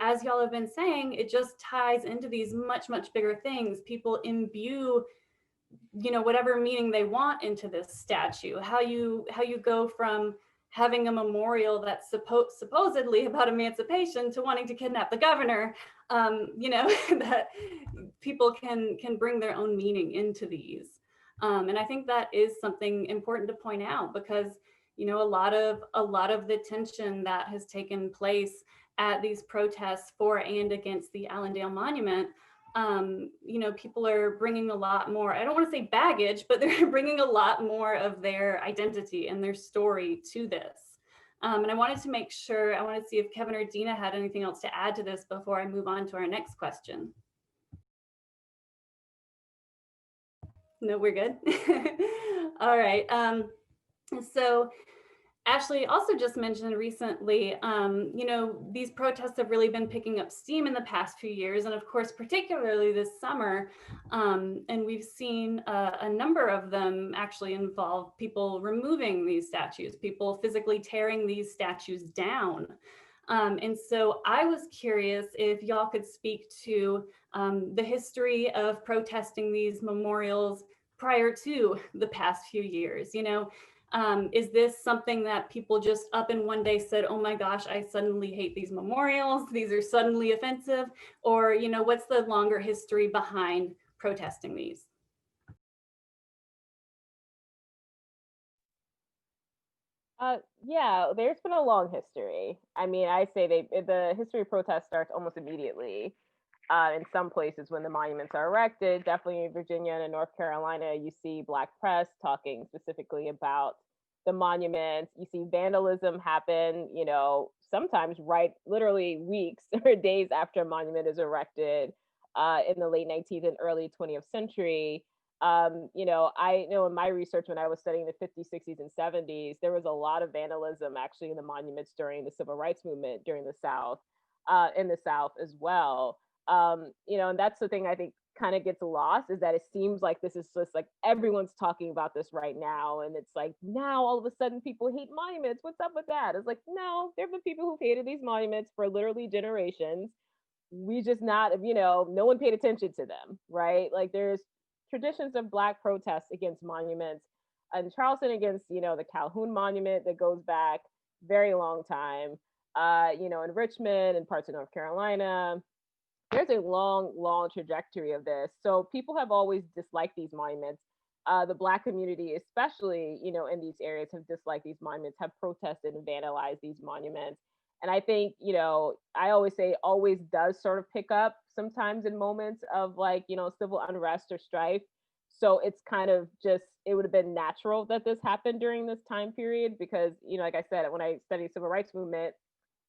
as y'all have been saying, it just ties into these much, much bigger things. People imbue, whatever meaning they want into this statue. How you go from having a memorial that's supposedly about emancipation to wanting to kidnap the governor, that people can bring their own meaning into these. And I think that is something important to point out, because a lot of the tension that has taken place at these protests for and against the Allendale Monument, people are bringing a lot more, I don't want to say baggage, but they're bringing a lot more of their identity and their story to this. And I wanted to see if Kevin or Dina had anything else to add to this before I move on to our next question. No, we're good. All right. So Ashleigh also just mentioned recently, these protests have really been picking up steam in the past few years, and of course, particularly this summer. And we've seen a number of them actually involve people removing these statues, people physically tearing these statues down. And so I was curious if y'all could speak to the history of protesting these memorials prior to the past few years. Is this something that people just up in one day said, oh my gosh, I suddenly hate these memorials, these are suddenly offensive? Or, what's the longer history behind protesting these? Yeah, there's been a long history. I mean, I say the history of protest starts almost immediately. In some places when the monuments are erected, definitely in Virginia and in North Carolina, you see Black press talking specifically about the monuments. You see vandalism happen, sometimes literally weeks or days after a monument is erected in the late 19th and early 20th century. I know in my research when I was studying the 50s, 60s, and 70s, there was a lot of vandalism actually in the monuments during the civil rights movement during the South, in the South as well. And that's the thing I think kind of gets lost, is that it seems like this is just like everyone's talking about this right now. And it's like now all of a sudden people hate monuments. What's up with that? It's like, no, there have been people who've hated these monuments for literally generations. We just not, no one paid attention to them, right? Like there's traditions of Black protests against monuments in Charleston against, the Calhoun Monument that goes back very long time. In Richmond and parts of North Carolina, there's a long, long trajectory of this. So people have always disliked these monuments. The Black community, especially, in these areas, have disliked these monuments, have protested and vandalized these monuments. And I think, I always say always does sort of pick up sometimes in moments of like, civil unrest or strife. So it's kind of just, it would have been natural that this happened during this time period because, like I said, when I studied civil rights movement,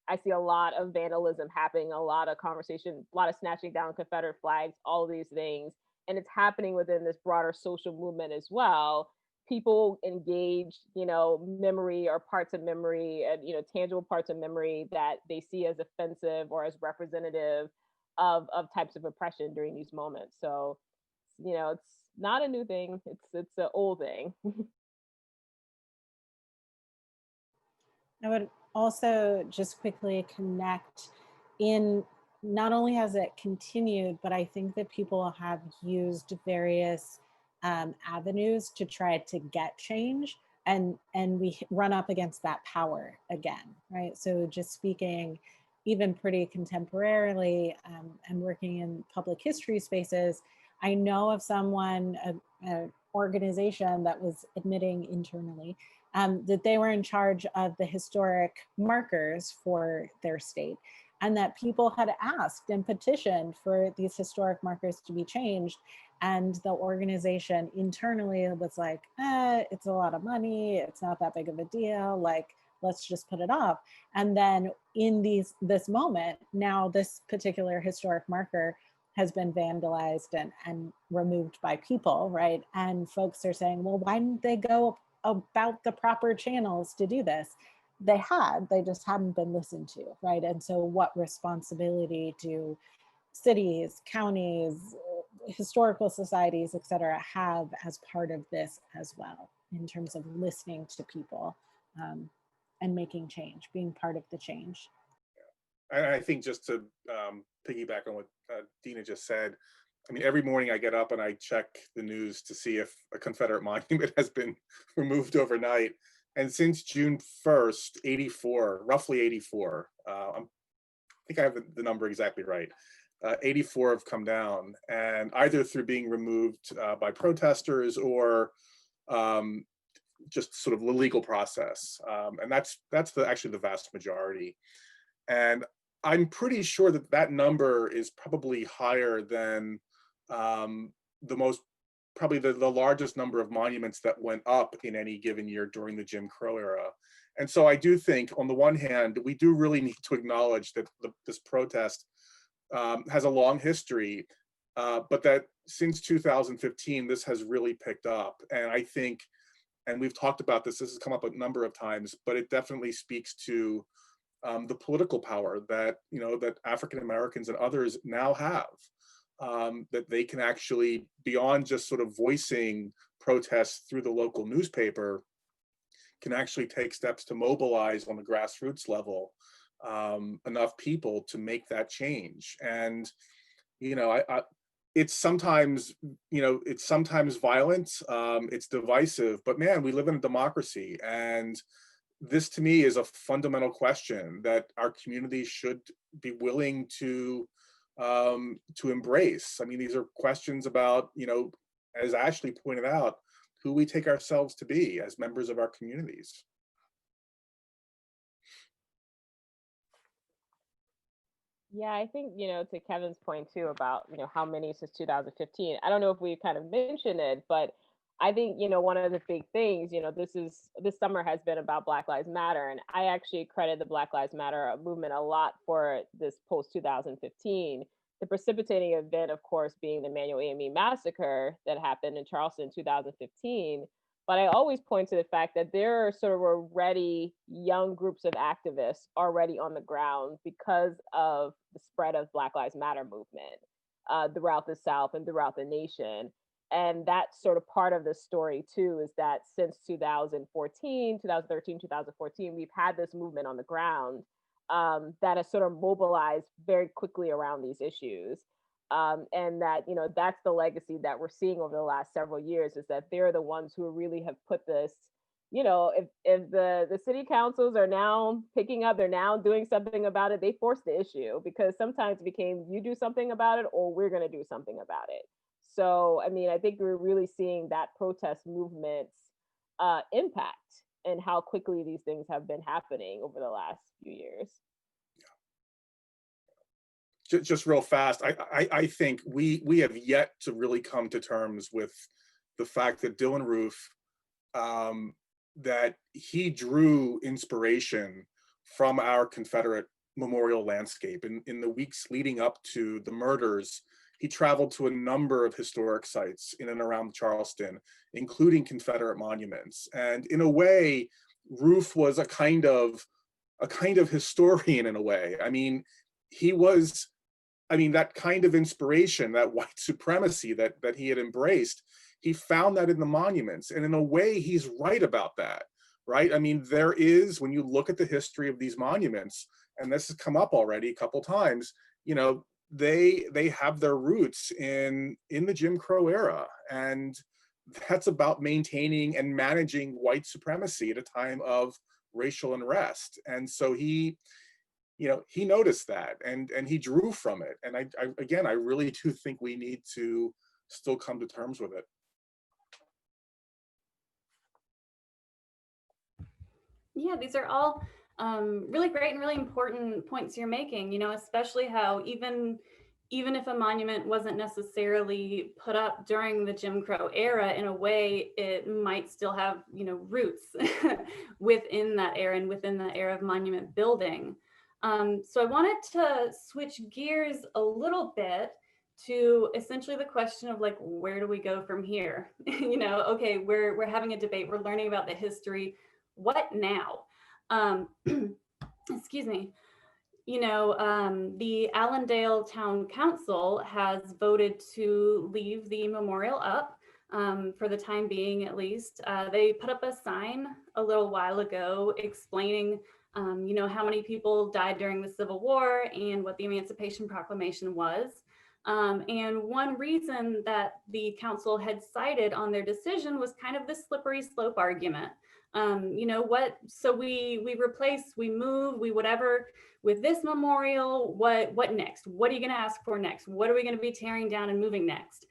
I see a lot of vandalism happening, a lot of conversation, a lot of snatching down Confederate flags, all of these things. And it's happening within this broader social movement as well. People engage, memory or parts of memory and, tangible parts of memory that they see as offensive or as representative of types of oppression during these moments. So, it's not a new thing. It's an old thing. I would also just quickly connect in, not only has it continued, but I think that people have used various avenues to try to get change, and we run up against that power again, right? So just speaking even pretty contemporarily and working in public history spaces, I know of someone, an organization that was admitting internally that they were in charge of the historic markers for their state, and that people had asked and petitioned for these historic markers to be changed. And the organization internally was like, it's a lot of money, it's not that big of a deal, like, let's just put it off. And then in this moment, now this particular historic marker has been vandalized and removed by people, right? And folks are saying, well, why didn't they go about the proper channels to do this? They just hadn't been listened to, right? And so what responsibility do cities, counties, historical societies, et cetera, have as part of this as well, in terms of listening to people and making change, being part of the change? And I think just to piggyback on what Dina just said, I mean, every morning I get up and I check the news to see if a Confederate monument has been removed overnight. And since June 1st, 84, roughly 84, I think I have the number exactly right, 84 have come down, and either through being removed by protesters or just sort of the legal process. And that's actually the vast majority. And I'm pretty sure that that number is probably higher than probably the largest number of monuments that went up in any given year during the Jim Crow era. And so I do think, on the one hand, we do really need to acknowledge that this protest has a long history, but that since 2015, this has really picked up. And I think, and we've talked about this has come up a number of times, but it definitely speaks to the political power that that African Americans and others now have, that they can actually, beyond just sort of voicing protests through the local newspaper, can actually take steps to mobilize on the grassroots level enough people to make that change. And it's sometimes violent, it's divisive, but man, we live in a democracy, and this to me is a fundamental question that our community should be willing to embrace. I mean, these are questions about, as Ashleigh pointed out, who we take ourselves to be as members of our communities. Yeah, I think, to Kevin's point too about, how many since 2015. I don't know if we kind of mentioned it, but I think, one of the big things, this summer has been about Black Lives Matter. And I actually credit the Black Lives Matter movement a lot for this post 2015, The precipitating event, of course, being the Manuel AME massacre that happened in Charleston in 2015. But I always point to the fact that there are sort of already young groups of activists already on the ground because of the spread of Black Lives Matter movement throughout the South and throughout the nation. And that's sort of part of the story too, is that since 2013, 2014, we've had this movement on the ground that has sort of mobilized very quickly around these issues. And that, you know, that's the legacy that we're seeing over the last several years, is that they're the ones who really have put this, you know, if the city councils are now picking up, they're now doing something about it, they force the issue, because sometimes it became, you do something about it or we're going to do something about it. So, I mean, I think we're really seeing that protest movement's impact and how quickly these things have been happening over the last few years. Just real fast, I think we have yet to really come to terms with the fact that Dylann Roof, that he drew inspiration from our Confederate memorial landscape. In the weeks leading up to the murders, he traveled to a number of historic sites in and around Charleston, including Confederate monuments. And in a way, Roof was a kind of historian in a way. I mean, that kind of inspiration, that white supremacy that he had embraced, he found that in the monuments. And in a way, he's right about that, right? I mean, there is, when you look at the history of these monuments, and this has come up already a couple times, you know, they have their roots in the Jim Crow era. And that's about maintaining and managing white supremacy at a time of racial unrest. And so he noticed that and he drew from it. And I really do think we need to still come to terms with it. Yeah, these are all really great and really important points you're making, you know, especially how even if a monument wasn't necessarily put up during the Jim Crow era, in a way, it might still have, you know, roots within that era and within the era of monument building. So I wanted to switch gears a little bit to essentially the question of, like, where do we go from here? You know, okay, we're having a debate, we're learning about the history. What now? Excuse me. You know, the Allendale Town Council has voted to leave the memorial up for the time being, at least. They put up a sign a little while ago explaining, you know, how many people died during the Civil War and what the Emancipation Proclamation was. And one reason that the council had cited on their decision was kind of the slippery slope argument. You know what, so we replace, we move, we whatever with this memorial, what next? What are you going to ask for next? What are we going to be tearing down and moving next?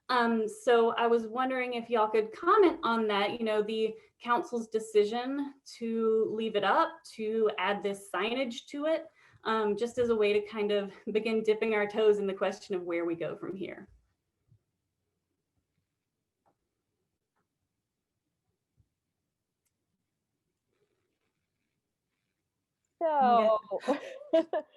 So I was wondering if y'all could comment on that, you know, the council's decision to leave it up, to add this signage to it, just as a way to kind of begin dipping our toes in the question of where we go from here. So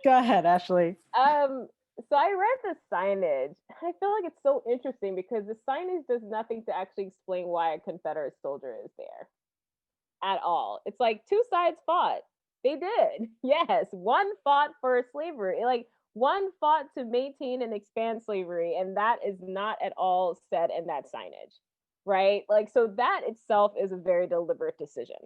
go ahead, Ashleigh. So I read the signage. I feel like it's so interesting because the signage does nothing to actually explain why a Confederate soldier is there at all. It's like two sides fought. They did. Yes, one fought for slavery. Like, one fought to maintain and expand slavery, and that is not at all said in that signage, right? Like, so that itself is a very deliberate decision.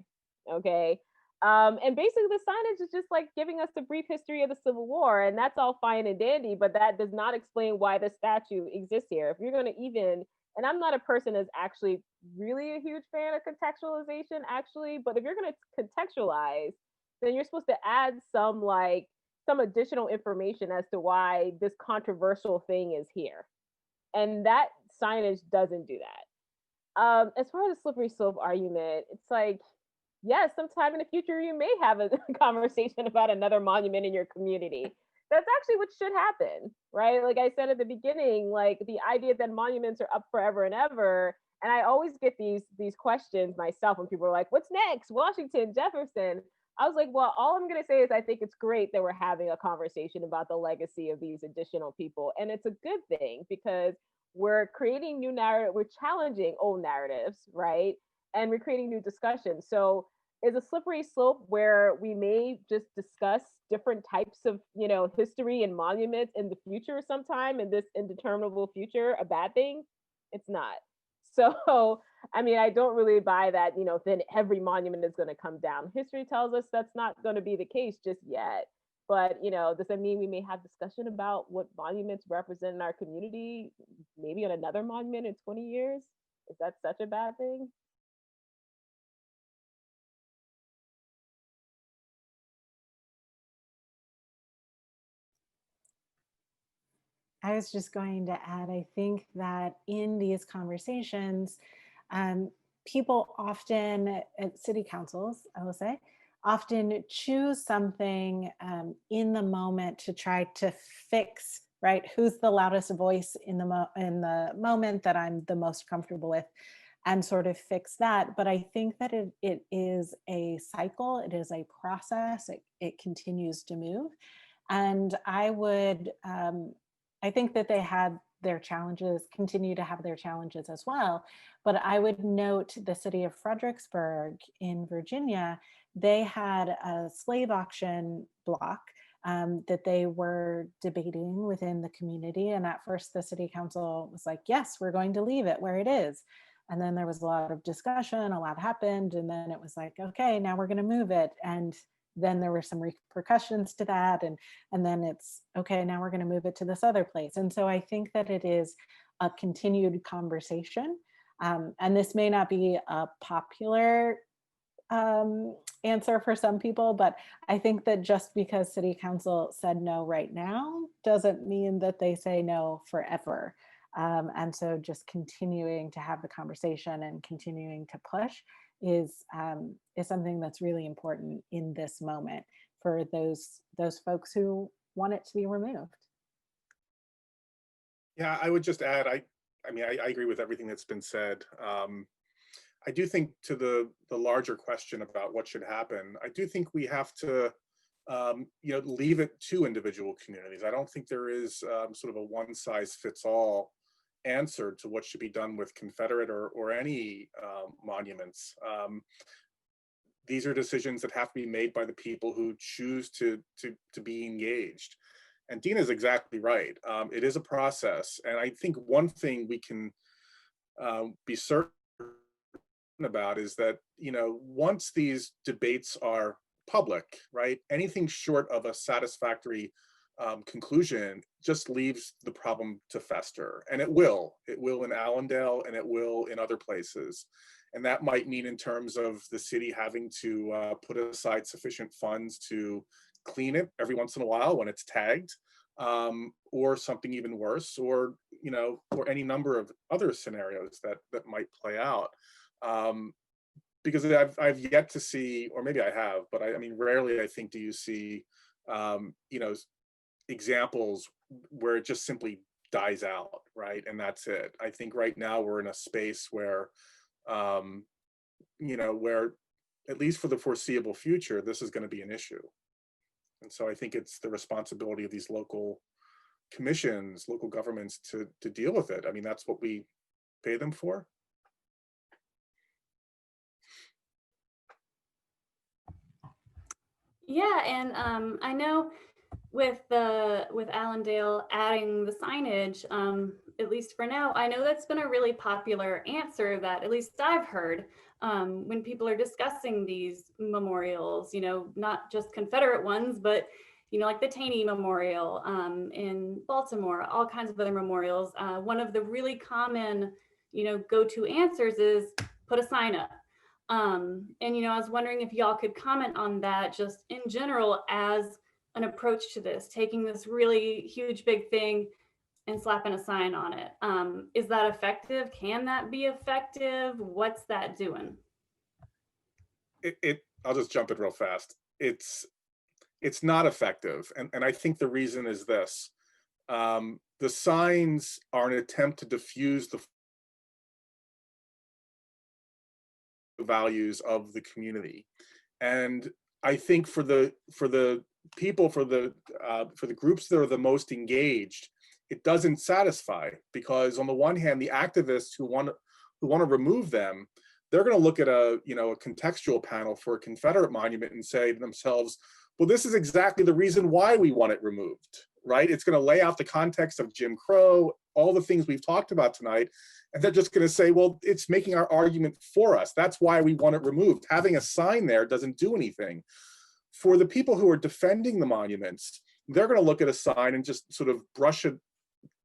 Okay. And basically the signage is just like giving us the brief history of the Civil War, and that's all fine and dandy, but that does not explain why the statue exists here. If you're going to even, and I'm not a person that's actually really a huge fan of contextualization, actually, but if you're going to contextualize, then you're supposed to add some additional information as to why this controversial thing is here. And that signage doesn't do that. As far as the slippery slope argument, it's like, yes, sometime in the future, you may have a conversation about another monument in your community. That's actually what should happen, right? Like I said at the beginning, like the idea that monuments are up forever and ever. And I always get these questions myself when people are like, what's next? Washington, Jefferson. I was like, well, all I'm going to say is I think it's great that we're having a conversation about the legacy of these additional people. And it's a good thing because we're creating new narrative, we're challenging old narratives, right? And we're creating new discussions. So is a slippery slope where we may just discuss different types of, history and monuments in the future sometime in this indeterminable future a bad thing? It's not. So I mean, I don't really buy that, then every monument is going to come down. History tells us that's not going to be the case just yet. But, does that mean we may have discussion about what monuments represent in our community, maybe on another monument in 20 years? Is that such a bad thing? I was just going to add, I think that in these conversations, people often at city councils, I will say, often choose something in the moment to try to fix, right? Who's the loudest voice in the moment that I'm the most comfortable with, and sort of fix that. But I think that it is a cycle, it is a process, it continues to move. And I think that they had their challenges, continue to have their challenges as well. But I would note the city of Fredericksburg in Virginia, they had a slave auction block that they were debating within the community. And at first the city council was like, yes, we're going to leave it where it is. And then there was a lot of discussion, a lot happened. And then it was like, okay, now we're going to move it. And then there were some repercussions to that. And then it's, okay, now we're going to move it to this other place. And so I think that it is a continued conversation. And this may not be a popular answer for some people, but I think that just because city council said no right now doesn't mean that they say no forever. And so just continuing to have the conversation and continuing to push is something that's really important in this moment for those folks who want it to be removed. Yeah, I would just add, I agree with everything that's been said. I do think to the larger question about what should happen, I do think we have to leave it to individual communities. I don't think there is sort of a one size fits all answer to what should be done with Confederate or any monuments. These are decisions that have to be made by the people who choose to be engaged. And Dina is exactly right. It is a process, and I think one thing we can be certain about is that once these debates are public, right, anything short of a satisfactory conclusion just leaves the problem to fester. And it will in Allendale, and it will in other places. And that might mean in terms of the city having to put aside sufficient funds to clean it every once in a while when it's tagged, or something even worse, or or any number of other scenarios that might play out. Because I've yet to see, or maybe I have, but I mean, rarely I think do you see examples where it just simply dies out, right? And that's it. I think right now we're in a space where, where at least for the foreseeable future, this is going to be an issue. And so I think it's the responsibility of these local commissions, local governments to deal with it. I mean, that's what we pay them for. Yeah, and I know with Allendale adding the signage, at least for now, I know that's been a really popular answer that at least I've heard when people are discussing these memorials, not just Confederate ones, but like the Taney Memorial in Baltimore, all kinds of other memorials. One of the really common, go-to answers is put a sign up. And I was wondering if y'all could comment on that just in general as an approach to this, taking this really huge big thing and slapping a sign on it. Is that effective? Can that be effective? What's that doing? I'll just jump in real fast. It's not effective, and I think the reason is this: the signs are an attempt to diffuse the values of the community, and I think for the people, for the groups that are the most engaged, it doesn't satisfy, because on the one hand, the activists who want to remove them, they're going to look at a contextual panel for a Confederate monument and say to themselves, well, this is exactly the reason why we want it removed, right? It's going to lay out the context of Jim Crow, all the things we've talked about tonight, and they're just going to say, well, it's making our argument for us. That's why we want it removed. Having a sign there doesn't do anything. For the people who are defending the monuments, they're going to look at a sign and just sort of brush it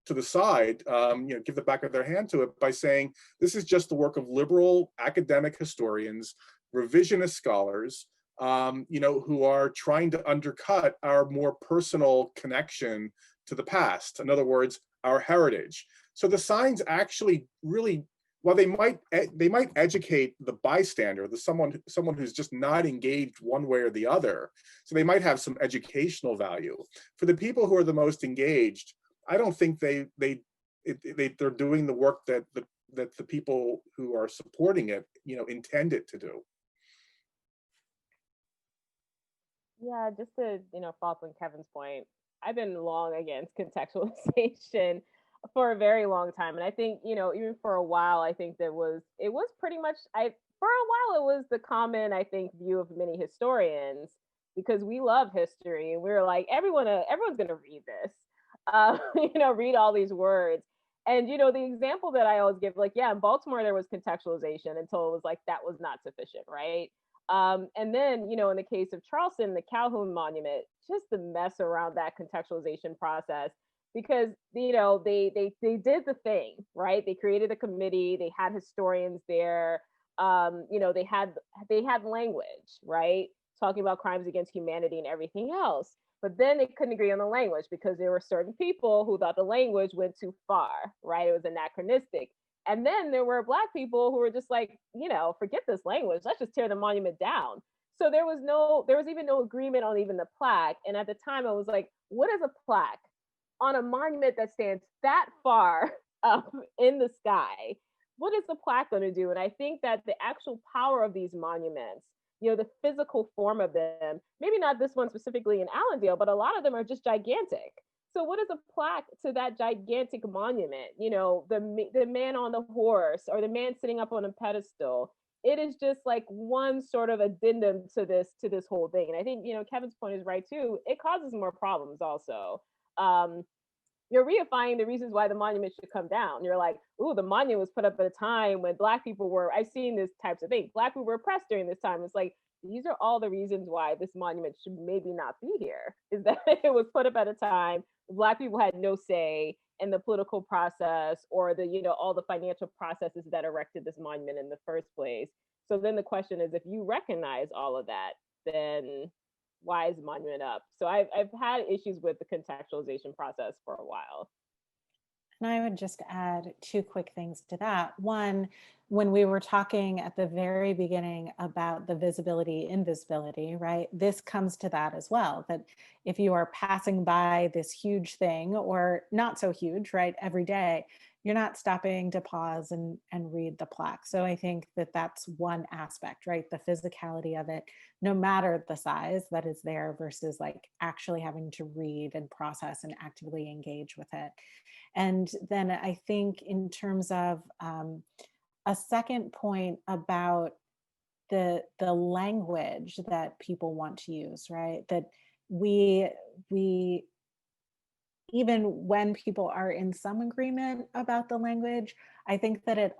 to the side, give the back of their hand to it by saying, this is just the work of liberal academic historians, revisionist scholars, who are trying to undercut our more personal connection to the past. In other words, our heritage. So the signs actually really, while they might educate the bystander, someone who's just not engaged one way or the other, so they might have some educational value. For the people who are the most engaged, I don't think they're doing the work that the people who are supporting it, intend it to do. Yeah, just to follow up on Kevin's point, I've been long against contextualization for a very long time, and I think even for a while, I think it was pretty much for a while it was the common, I think, view of many historians, because we love history and we were like, everyone's gonna read this, read all these words. And the example that I always give, like, yeah, in Baltimore there was contextualization until it was like that was not sufficient, right? And then, in the case of Charleston, the Calhoun Monument, just the mess around that contextualization process, because they did the thing, right? They created a committee, they had historians there, they had language, right, talking about crimes against humanity and everything else. But then they couldn't agree on the language because there were certain people who thought the language went too far, right? It was anachronistic. And then there were Black people who were just like, forget this language, let's just tear the monument down. So there was even no agreement on even the plaque. And at the time I was like, what is a plaque on a monument that stands that far up in the sky? What is the plaque going to do? And I think that the actual power of these monuments, the physical form of them, maybe not this one specifically in Allendale, but a lot of them are just gigantic. So what is a plaque to that gigantic monument? The man on the horse or the man sitting up on a pedestal. It is just like one sort of addendum to this whole thing. And I think, Kevin's point is right too. It causes more problems also. You're reifying the reasons why the monument should come down. You're like, ooh, the monument was put up at a time when Black people were, I've seen this types of things. Black people were oppressed during this time. It's like, these are all the reasons why this monument should maybe not be here, is that it was put up at a time Black people had no say in the political process or all the financial processes that erected this monument in the first place. So then the question is, if you recognize all of that, then why is the monument up? So I've had issues with the contextualization process for a while. And I would just add two quick things to that. One, when we were talking at the very beginning about the visibility, invisibility, right? This comes to that as well, that if you are passing by this huge thing or not so huge, right, every day, you're not stopping to pause and read the plaque. So I think that that's one aspect, right? The physicality of it, no matter the size that is there versus like actually having to read and process and actively engage with it. And then I think in terms of a second point about the language that people want to use, right? That we even when people are in some agreement about the language, I think that it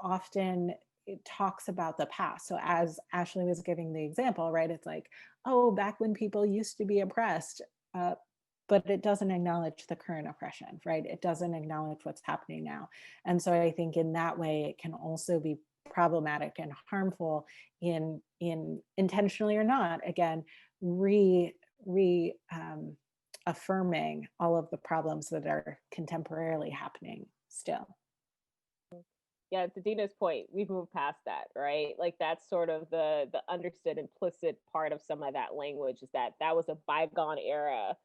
talks about the past. So as Ashleigh was giving the example, right? It's like, oh, back when people used to be oppressed, but it doesn't acknowledge the current oppression, right? It doesn't acknowledge what's happening now. And so I think in that way, it can also be problematic and harmful in intentionally or not, again, affirming all of the problems that are contemporarily happening still. Yeah, to Dina's point, we've moved past that, right? Like that's sort of the understood implicit part of some of that language, is that was a bygone era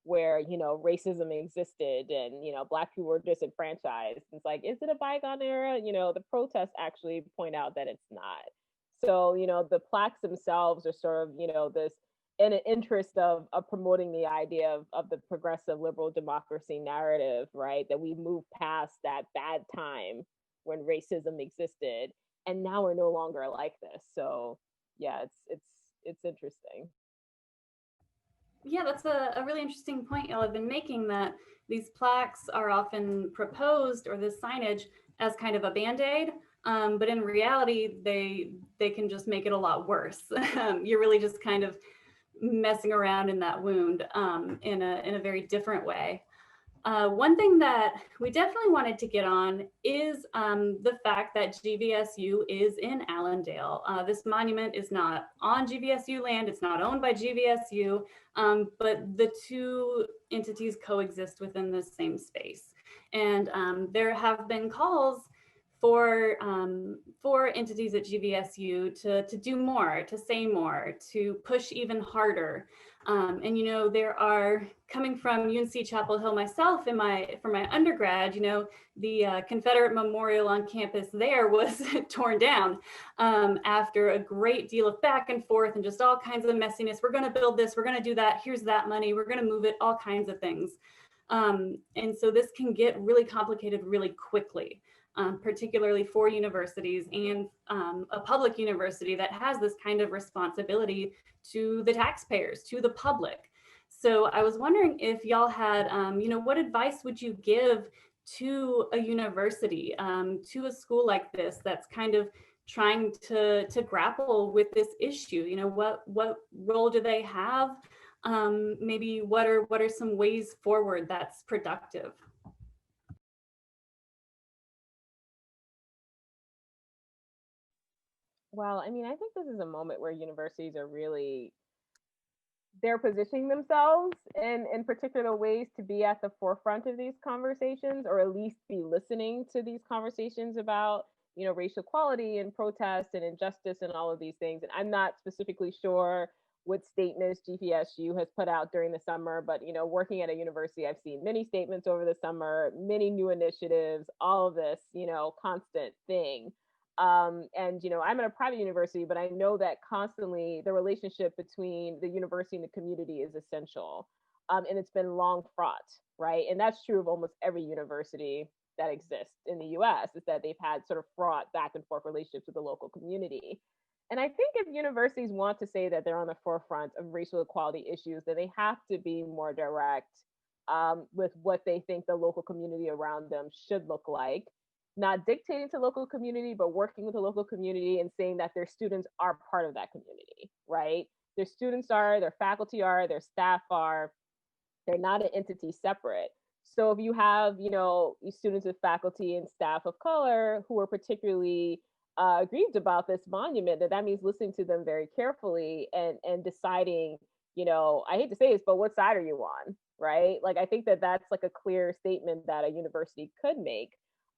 where racism existed and Black people were disenfranchised. It's like, is it a bygone era? The protests actually point out that it's not. So the plaques themselves are sort of this in an interest of promoting the idea of the progressive liberal democracy narrative, right? That we move past that bad time when racism existed, and now we're no longer like this. So yeah, it's interesting. Yeah, that's a really interesting point y'all have been making, that these plaques are often proposed, or this signage, as kind of a band-aid. But in reality, they can just make it a lot worse. You're really just kind of messing around in that wound in a very different way. One thing that we definitely wanted to get on is the fact that GVSU is in Allendale. This monument is not on GVSU land, it's not owned by GVSU, but the two entities coexist within the same space. And there have been calls for entities at GVSU to do more, to say more, to push even harder. And you know, there are, coming from UNC Chapel Hill myself, for my undergrad, you know, the Confederate memorial on campus there was torn down after a great deal of back and forth and just all kinds of messiness. We're going to build this, we're going to do that, here's that money, we're going to move it, all kinds of things. And so this can get really complicated really quickly. Particularly for universities and a public university that has this kind of responsibility to the taxpayers, to the public. So I was wondering if y'all had, you know, what advice would you give to a university, to a school like this that's kind of trying to grapple with this issue? You know, what role do they have? Maybe what are some ways forward that's productive? Well, I mean, I think this is a moment where universities are really, they're positioning themselves in particular ways to be at the forefront of these conversations, or at least be listening to these conversations about, you know, racial equality and protest and injustice and all of these things. And I'm not specifically sure what statements GVSU has put out during the summer, but, you know, working at a university, I've seen many statements over the summer, many new initiatives, all of this, you know, constant thing. And, you know, I'm at a private university, but I know that constantly the relationship between the university and the community is essential. And it's been long fraught, right? And that's true of almost every university that exists in the US, is that they've had sort of fraught back and forth relationships with the local community. And I think if universities want to say that they're on the forefront of racial equality issues, then they have to be more direct with what they think the local community around them should look like, not dictating to local community, but working with the local community and saying that their students are part of that community, right? Their students are, their faculty are, their staff are, they're not an entity separate. So if you have, you know, students with faculty and staff of color who are particularly aggrieved about this monument, that means listening to them very carefully and deciding, you know, I hate to say this, but what side are you on, right? Like, I think that that's like a clear statement that a university could make.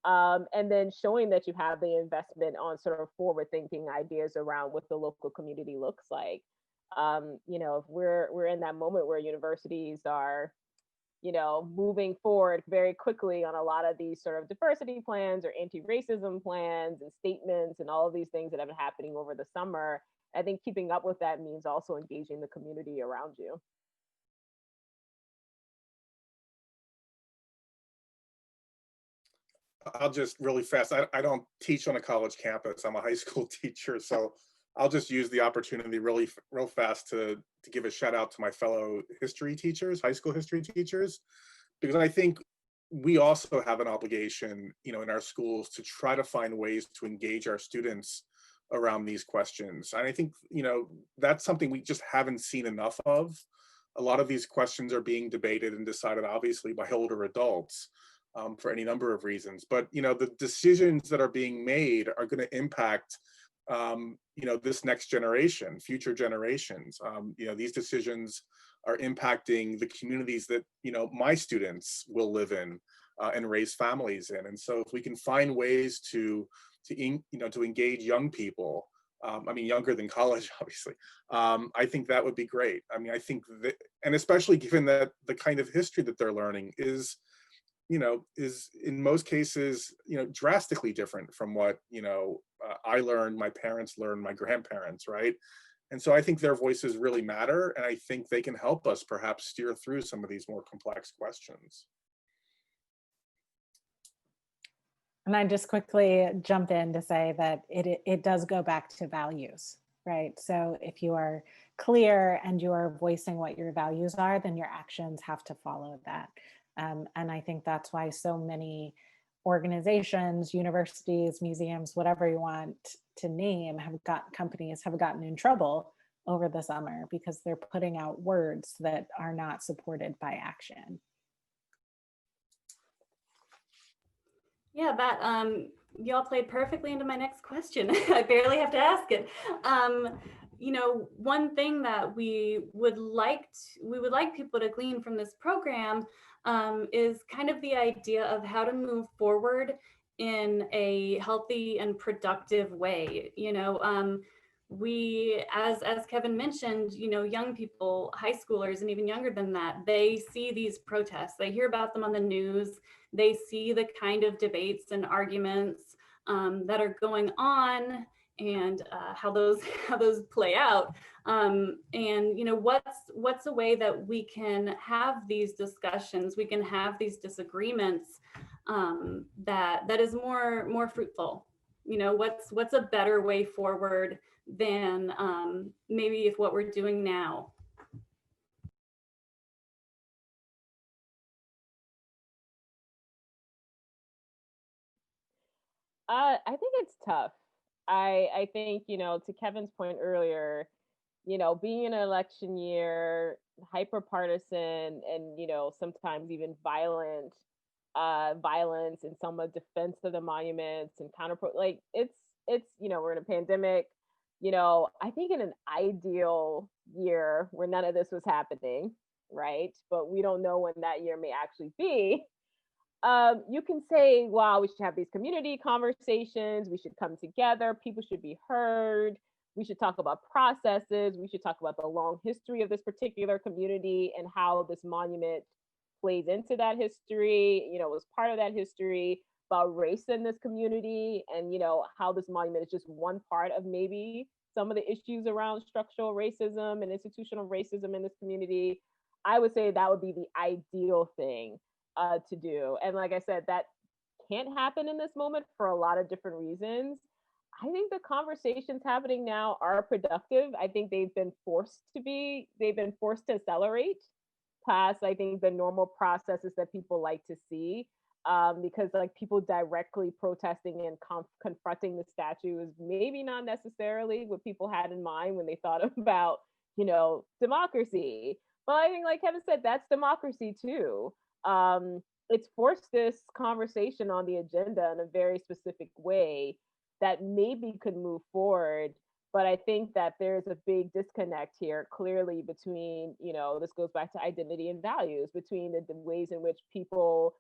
And then showing that you have the investment on sort of forward thinking ideas around what the local community looks like. You know, if we're in that moment where universities are, you know, moving forward very quickly on a lot of these sort of diversity plans or anti-racism plans and statements and all of these things that have been happening over the summer, I think keeping up with that means also engaging the community around you. I'll just really fast. I don't teach on a college campus. I'm a high school teacher, so I'll just use the opportunity really real fast to give a shout out to my fellow history teachers, high school history teachers, because I think we also have an obligation, you know, in our schools to try to find ways to engage our students around these questions. And I think, you know, that's something we just haven't seen enough of. A lot of these questions are being debated and decided, obviously, by older adults. For any number of reasons, but you know, the decisions that are being made are going to impact, you know, this next generation, future generations. You know, these decisions are impacting the communities that, you know, my students will live in and raise families in. And so, if we can find ways to you know, to engage young people, I mean, younger than college, obviously, I think that would be great. I mean, I think that, and especially given that the kind of history that they're learning is, you know, is in most cases, you know, drastically different from what, you know, I learned, my parents learned, my grandparents, right? And so I think their voices really matter, and I think they can help us perhaps steer through some of these more complex questions. And I just quickly jump in to say that it does go back to values, right? So if you are clear and you are voicing what your values are, then your actions have to follow that. And I think that's why so many organizations, universities, museums, whatever you want to name, companies have gotten in trouble over the summer because they're putting out words that are not supported by action. Yeah, that y'all played perfectly into my next question. I barely have to ask it. You know, one thing that we would like people to glean from this program is kind of the idea of how to move forward in a healthy and productive way. You know, we, as Kevin mentioned, you know, young people, high schoolers, and even younger than that, they see these protests, they hear about them on the news, they see the kind of debates and arguments that are going on, and how those play out. And you know, what's a way that we can have these discussions, we can have these disagreements that is more fruitful. You know, what's a better way forward than maybe if what we're doing now. I think it's tough. I think, you know, to Kevin's point earlier, you know, being in an election year, hyper partisan, and, you know, sometimes even violence and some defense of the monuments and like it's, you know, we're in a pandemic. You know, I think in an ideal year where none of this was happening, right? But we don't know when that year may actually be. You can say, wow, we should have these community conversations. We should come together. People should be heard. We should talk about processes. We should talk about the long history of this particular community and how this monument plays into that history, you know, was part of that history, about race in this community, and, you know, how this monument is just one part of maybe some of the issues around structural racism and institutional racism in this community. I would say that would be the ideal thing to do. And like I said, that can't happen in this moment for a lot of different reasons. I think the conversations happening now are productive. I think they've been forced to accelerate past, I think, the normal processes that people like to see. Because like people directly protesting and confronting the statue is maybe not necessarily what people had in mind when they thought about, you know, democracy. But I think, like Kevin said, that's democracy too. It's forced this conversation on the agenda in a very specific way that maybe could move forward. But I think that there's a big disconnect here, clearly, between, you know, this goes back to identity and values, between the ways in which people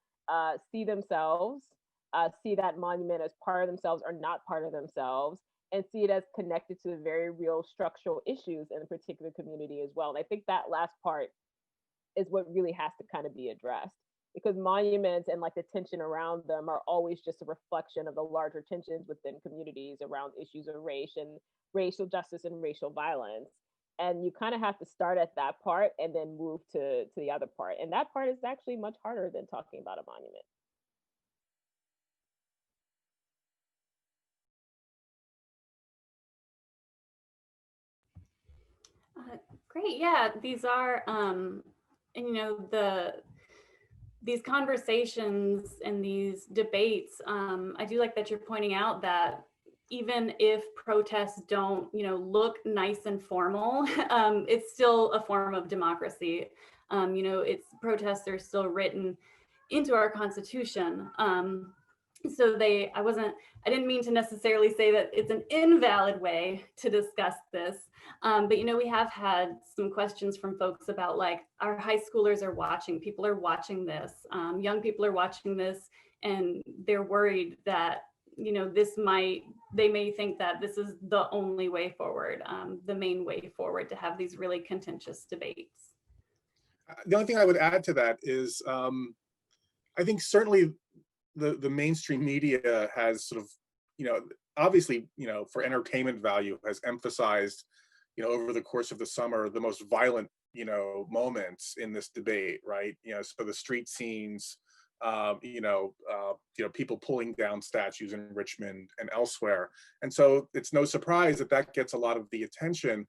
see themselves, see that monument as part of themselves or not part of themselves, and see it as connected to the very real structural issues in a particular community as well. And I think that last part is what really has to kind of be addressed, because monuments and like the tension around them are always just a reflection of the larger tensions within communities around issues of race and racial justice and racial violence. And you kind of have to start at that part and then move to the other part. And that part is actually much harder than talking about a monument. Great, yeah, these are, and you know, these conversations and these debates, I do like that you're pointing out that even if protests don't, you know, look nice and formal, it's still a form of democracy. You know, protests are still written into our Constitution. So I didn't mean to necessarily say that it's an invalid way to discuss this, but you know, we have had some questions from folks about like our high schoolers are watching, people are watching this, young people are watching this, and they're worried that, you know, they may think that this is the only way forward, the main way forward to have these really contentious debates. The only thing I would add to that is, I think certainly the mainstream media has sort of, you know, obviously, you know, for entertainment value, has emphasized, over the course of the summer, the most violent, moments in this debate, right? So the street scenes, people pulling down statues in Richmond and elsewhere. And so it's no surprise that that gets a lot of the attention.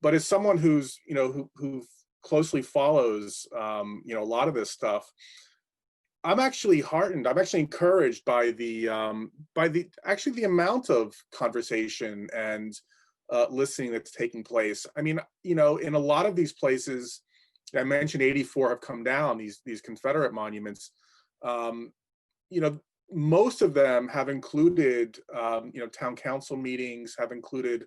But as someone who's, who closely follows, a lot of this stuff, I'm actually heartened. I'm actually encouraged by the amount of conversation and listening that's taking place. I mean, in a lot of these places, I mentioned 84 have come down, these Confederate monuments. Most of them have included, town council meetings, have included,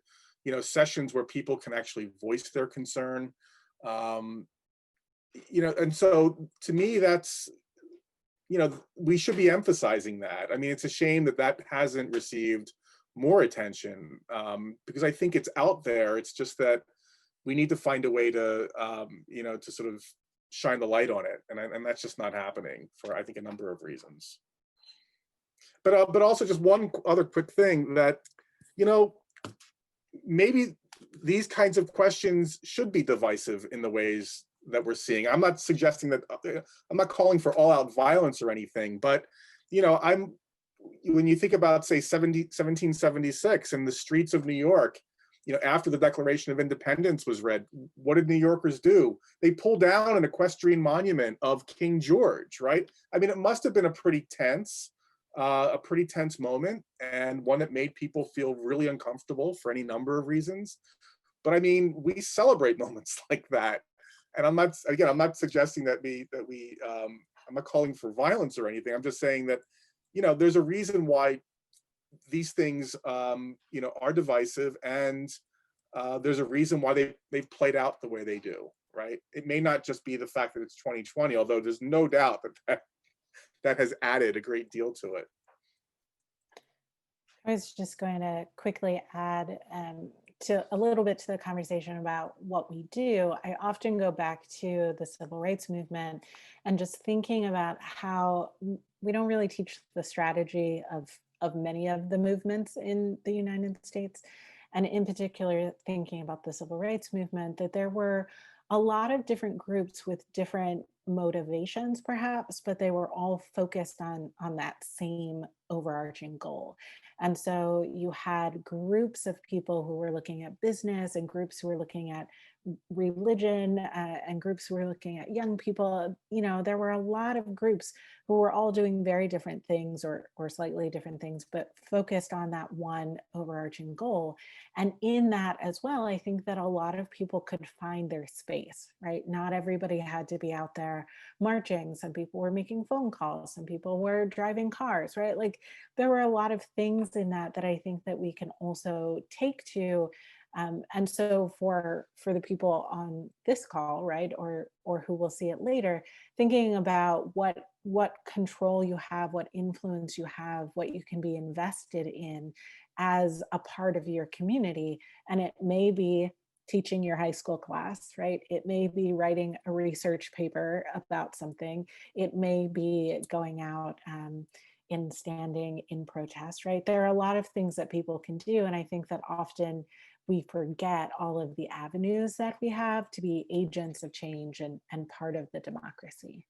sessions where people can actually voice their concern. And so to me, that's, we should be emphasizing that. I mean, it's a shame that that hasn't received more attention, because I think it's out there. It's just that we need to find a way to, to sort of shine the light on it. And that's just not happening for, I think, a number of reasons. But also just one other quick thing that, maybe these kinds of questions should be divisive in the ways that we're seeing. I'm not suggesting that, I'm not calling for all out violence or anything, but, when you think about, say, 1776 and the streets of New York, after the Declaration of Independence was read, what did New Yorkers do? They pulled down an equestrian monument of King George, right? I mean, it must have been a pretty tense moment, and one that made people feel really uncomfortable for any number of reasons. But I mean, we celebrate moments like that. And I'm not suggesting that I'm not calling for violence or anything. I'm just saying that, there's a reason why these things, are divisive, and there's a reason why they've played out the way they do, right? It may not just be the fact that it's 2020, although there's no doubt that has added a great deal to it. I was just going to quickly add to a little bit to the conversation about what we do. I often go back to the civil rights movement and just thinking about how we don't really teach the strategy of many of the movements in the United States. And in particular, thinking about the civil rights movement, that there were a lot of different groups with different motivations, perhaps, but they were all focused on that same overarching goal. And so you had groups of people who were looking at business, and groups who were looking at religion, and groups who were looking at young people. There were a lot of groups who were all doing very different things, or slightly different things, but focused on that one overarching goal. And in that as well, I think that a lot of people could find their space, right? Not everybody had to be out there marching. Some people were making phone calls, some people were driving cars, right? Like, there were a lot of things in that I think that we can also take to, and so for the people on this call, right, or who will see it later, thinking about what control you have, what influence you have, what you can be invested in as a part of your community. And it may be teaching your high school class, right? It may be writing a research paper about something. It may be going out in standing in protest, right? There are a lot of things that people can do. And I think that often we forget all of the avenues that we have to be agents of change and part of the democracy.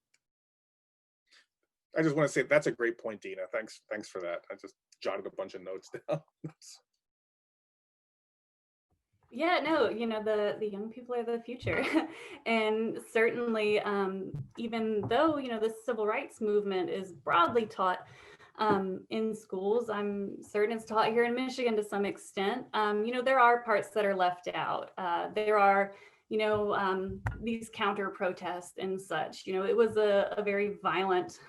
I just want to say that's a great point, Dina. Thanks for that. I just jotted a bunch of notes down. Yeah, no, the young people are the future. And certainly, even though, the civil rights movement is broadly taught in schools, I'm certain it's taught here in Michigan to some extent, there are parts that are left out. There are, these counter protests and such. It was a very violent,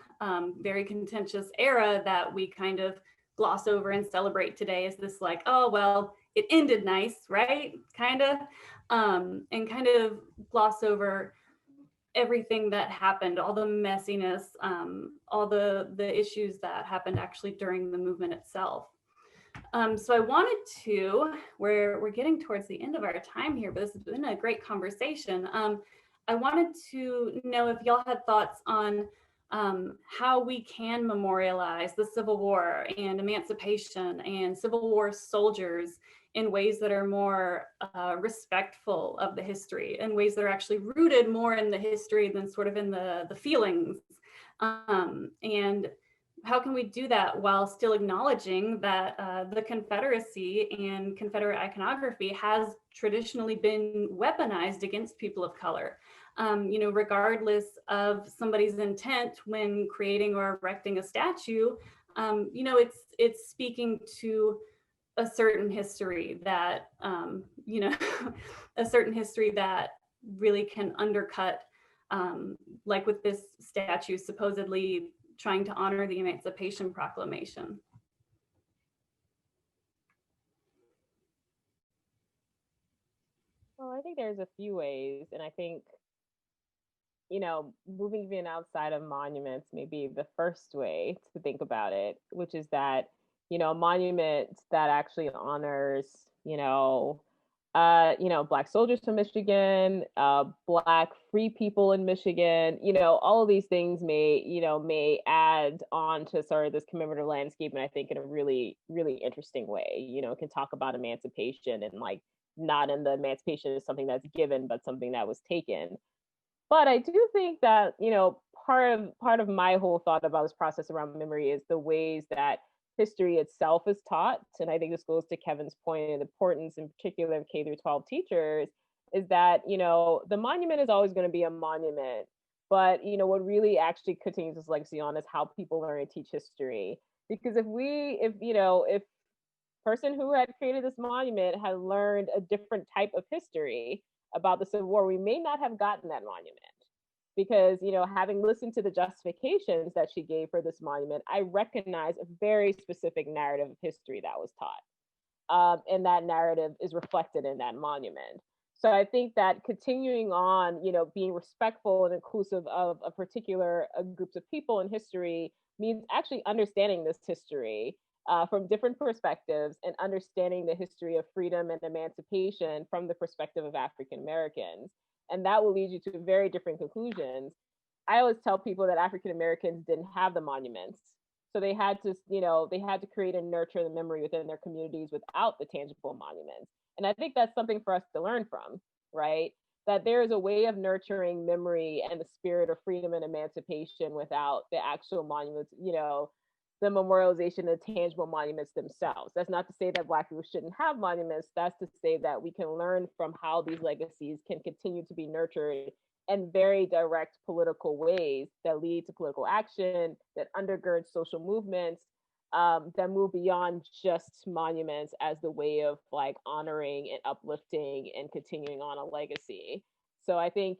very contentious era that we kind of gloss over and celebrate today as this like, oh, well, it ended nice, right? Kind of, and kind of gloss over everything that happened, all the messiness, all the issues that happened actually during the movement itself. So I wanted to, we're getting towards the end of our time here, but this has been a great conversation. I wanted to know if y'all had thoughts on how we can memorialize the Civil War and Emancipation and Civil War soldiers in ways that are more respectful of the history, in ways that are actually rooted more in the history than sort of in the feelings. And how can we do that while still acknowledging that the Confederacy and Confederate iconography has traditionally been weaponized against people of color? Regardless of somebody's intent when creating or erecting a statue, it's speaking to a certain history that, a certain history that really can undercut, like with this statue supposedly trying to honor the Emancipation Proclamation. Well, I think there's a few ways, and I think, moving even outside of monuments may be the first way to think about it, which is that, a monument that actually honors, Black soldiers from Michigan, Black free people in Michigan, all of these things may add on to sort of this commemorative landscape, and I think in a really, really interesting way. It can talk about emancipation and like not in the emancipation is something that's given, but something that was taken. But I do think that, part of my whole thought about this process around memory is the ways that history itself is taught. And I think this goes to Kevin's point and the importance in particular of K through 12 teachers is that, the monument is always going to be a monument. But, what really actually continues this legacy on is how people learn and teach history. Because if person who had created this monument had learned a different type of history about the Civil War, we may not have gotten that monument. Because, having listened to the justifications that she gave for this monument, I recognize a very specific narrative of history that was taught. And that narrative is reflected in that monument. So I think that continuing on, being respectful and inclusive of a particular groups of people in history means actually understanding this history from different perspectives and understanding the history of freedom and emancipation from the perspective of African Americans. And that will lead you to very different conclusions. I always tell people that African Americans didn't have the monuments. So they had to create and nurture the memory within their communities without the tangible monuments. And I think that's something for us to learn from, right? That there is a way of nurturing memory and the spirit of freedom and emancipation without the actual monuments, the memorialization of tangible monuments themselves. That's not to say that Black people shouldn't have monuments. That's to say that we can learn from how these legacies can continue to be nurtured in very direct political ways that lead to political action, that undergird social movements, that move beyond just monuments as the way of like honoring and uplifting and continuing on a legacy. So I think,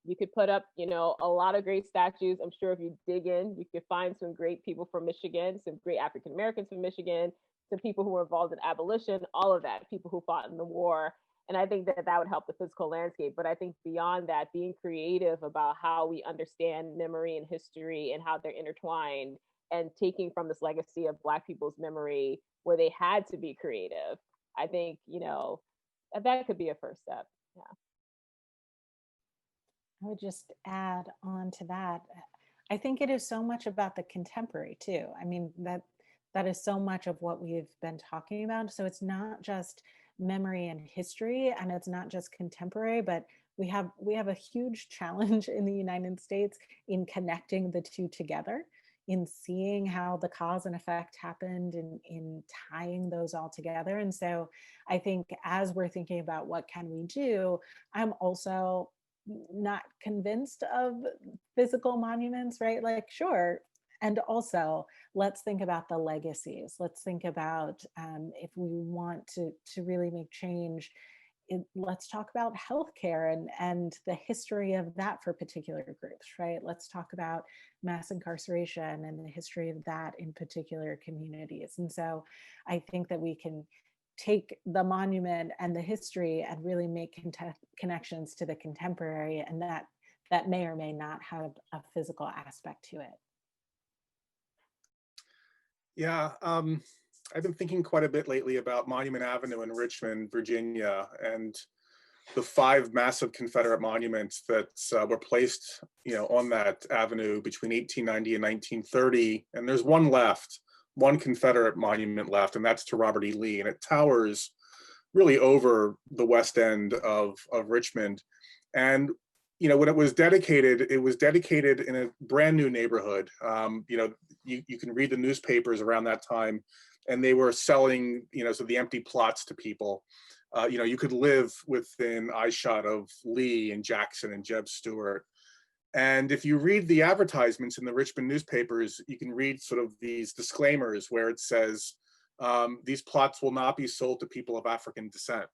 you could put up, a lot of great statues. I'm sure if you dig in, you could find some great people from Michigan, some great African Americans from Michigan, some people who were involved in abolition, all of that, people who fought in the war. And I think that would help the physical landscape. But I think beyond that, being creative about how we understand memory and history and how they're intertwined and taking from this legacy of Black people's memory where they had to be creative, I think, that could be a first step. Yeah. I would just add on to that. I think it is so much about the contemporary too. I mean, that is so much of what we've been talking about. So it's not just memory and history, and it's not just contemporary, but we have a huge challenge in the United States in connecting the two together, in seeing how the cause and effect happened, in tying those all together. And so I think as we're thinking about what can we do, I'm also not convinced of physical monuments, right? Like, sure. And also, let's think about the legacies. Let's think about if we want to really make change, let's talk about healthcare and the history of that for particular groups, right? Let's talk about mass incarceration and the history of that in particular communities. And so I think that we can take the monument and the history and really make connections to the contemporary, and that may or may not have a physical aspect to it. Yeah, I've been thinking quite a bit lately about Monument Avenue in Richmond, Virginia, and the 5 massive Confederate monuments that were placed, on that avenue between 1890 and 1930. And there's one left, one Confederate monument left, and that's to Robert E. Lee. And it towers really over the west end of Richmond. And when it was dedicated in a brand new neighborhood. You can read the newspapers around that time, and they were selling, so the empty plots to people. You could live within eyeshot of Lee and Jackson and Jeb Stuart. And if you read the advertisements in the Richmond newspapers, you can read sort of these disclaimers where it says, these plots will not be sold to people of African descent.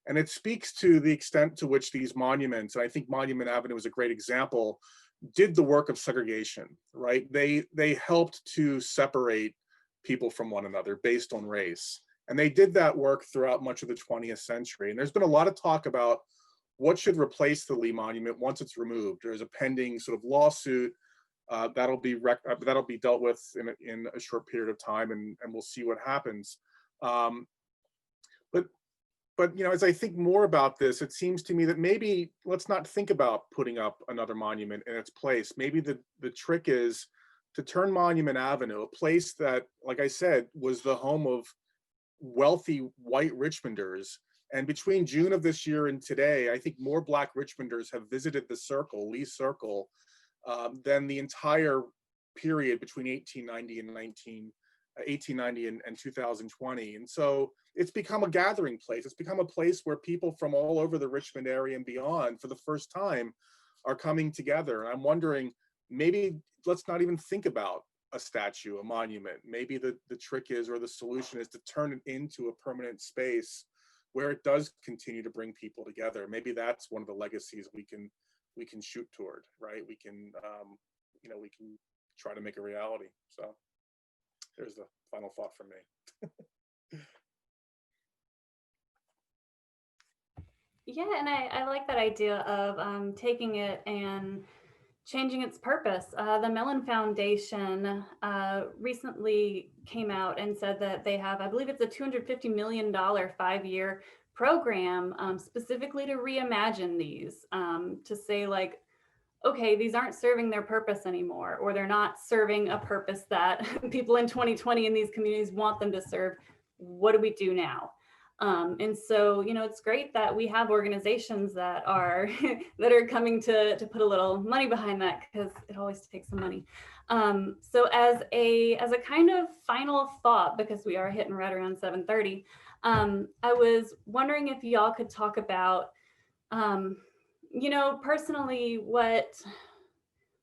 And it speaks to the extent to which these monuments, and I think Monument Avenue is a great example, did the work of segregation, right? They helped to separate people from one another based on race. And they did that work throughout much of the 20th century. And there's been a lot of talk about what should replace the Lee Monument once it's removed. There's a pending sort of lawsuit that'll be dealt with in a short period of time, and we'll see what happens. But as I think more about this, it seems to me that maybe let's not think about putting up another monument in its place. Maybe the trick is to turn Monument Avenue, a place that, like I said, was the home of wealthy white Richmonders. And between June of this year and today, I think more Black Richmonders have visited the circle, Lee Circle, than the entire period between 1890 and 2020. And so it's become a gathering place. It's become a place where people from all over the Richmond area and beyond, for the first time, are coming together. And I'm wondering, maybe let's not even think about a statue, a monument. Maybe the trick is, or the solution is, to turn it into a permanent space where it does continue to bring people together. Maybe that's one of the legacies we can shoot toward, right? We can try to make a reality. So there's the final thought from me. Yeah, and I like that idea of taking it and changing its purpose. The Mellon Foundation recently came out and said that they have, I believe it's a $250 million 5-year program specifically to reimagine these, to say, like, okay, these aren't serving their purpose anymore, or they're not serving a purpose that people in 2020 in these communities want them to serve. What do we do now? And so, it's great that we have organizations that are that are coming to put a little money behind that, because it always takes some money. So as a kind of final thought, because we are hitting right around 7:30, I was wondering if y'all could talk about, personally, what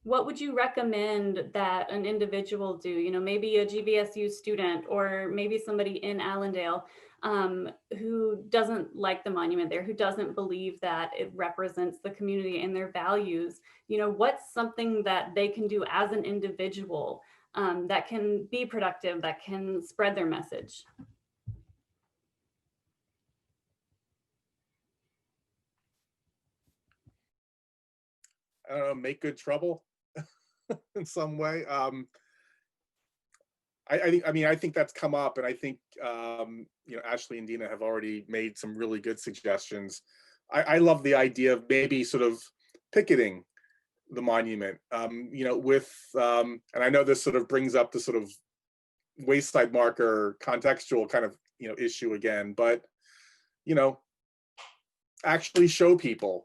would you recommend that an individual do? Maybe a GVSU student, or maybe somebody in Allendale who doesn't like the monument there, who doesn't believe that it represents the community and their values. What's something that they can do as an individual that can be productive, that can spread their message? I don't know, make good trouble in some way. I think that's come up, and I think Ashleigh and Dina have already made some really good suggestions. I love the idea of maybe sort of picketing the monument, with and I know this sort of brings up the sort of wayside marker contextual kind of issue again, but actually show people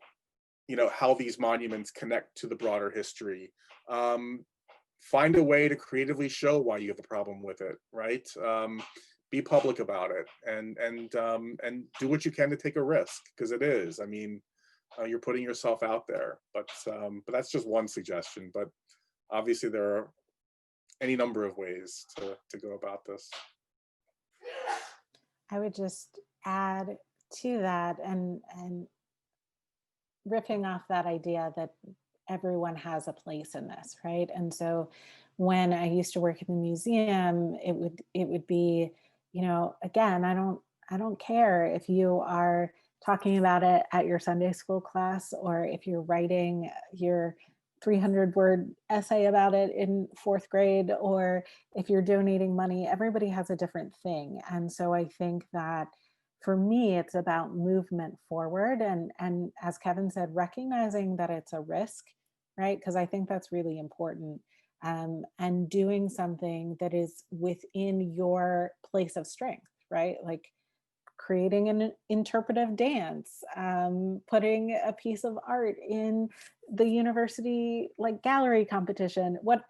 how these monuments connect to the broader history. Find a way to creatively show why you have a problem with it, right? Be public about it, and do what you can to take a risk, because it is. I mean, you're putting yourself out there. But that's just one suggestion. But obviously, there are any number of ways to go about this. I would just add to that, and riffing off that idea that everyone has a place in this, right? And so when I used to work in the museum, it would be, again, I don't care if you are talking about it at your Sunday school class, or if you're writing your 300-word essay about it in 4th grade, or if you're donating money. Everybody has a different thing. And so I think that for me, it's about movement forward. And as Kevin said, recognizing that it's a risk, right? Because I think that's really important. And doing something that is within your place of strength, right? Like creating an interpretive dance, putting a piece of art in the university like gallery competition. What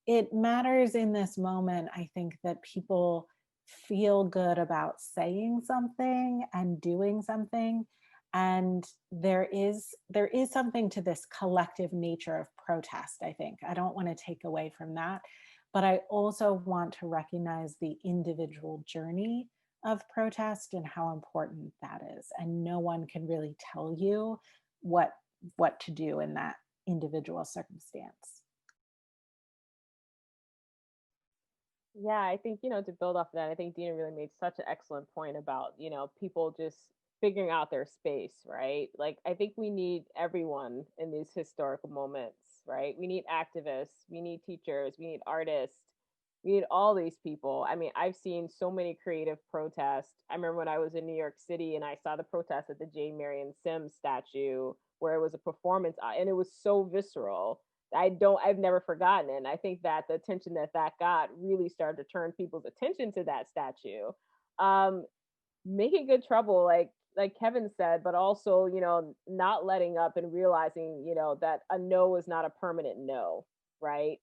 it matters in this moment, I think, that people feel good about saying something and doing something. And there is something to this collective nature of protest, I think. I don't want to take away from that, but I also want to recognize the individual journey of protest and how important that is. And no one can really tell you what to do in that individual circumstance. Yeah, I think, to build off of that, I think Dina really made such an excellent point about, people just figuring out their space, right? Like, I think we need everyone in these historical moments, right? We need activists, we need teachers, we need artists, we need all these people. I mean, I've seen so many creative protests. I remember when I was in New York City and I saw the protest at the J. Marion Sims statue where it was a performance and it was so visceral. I've never forgotten it. And I think that the attention that got really started to turn people's attention to that statue. Making good trouble, like Kevin said, but also, not letting up and realizing, that a no is not a permanent no, right?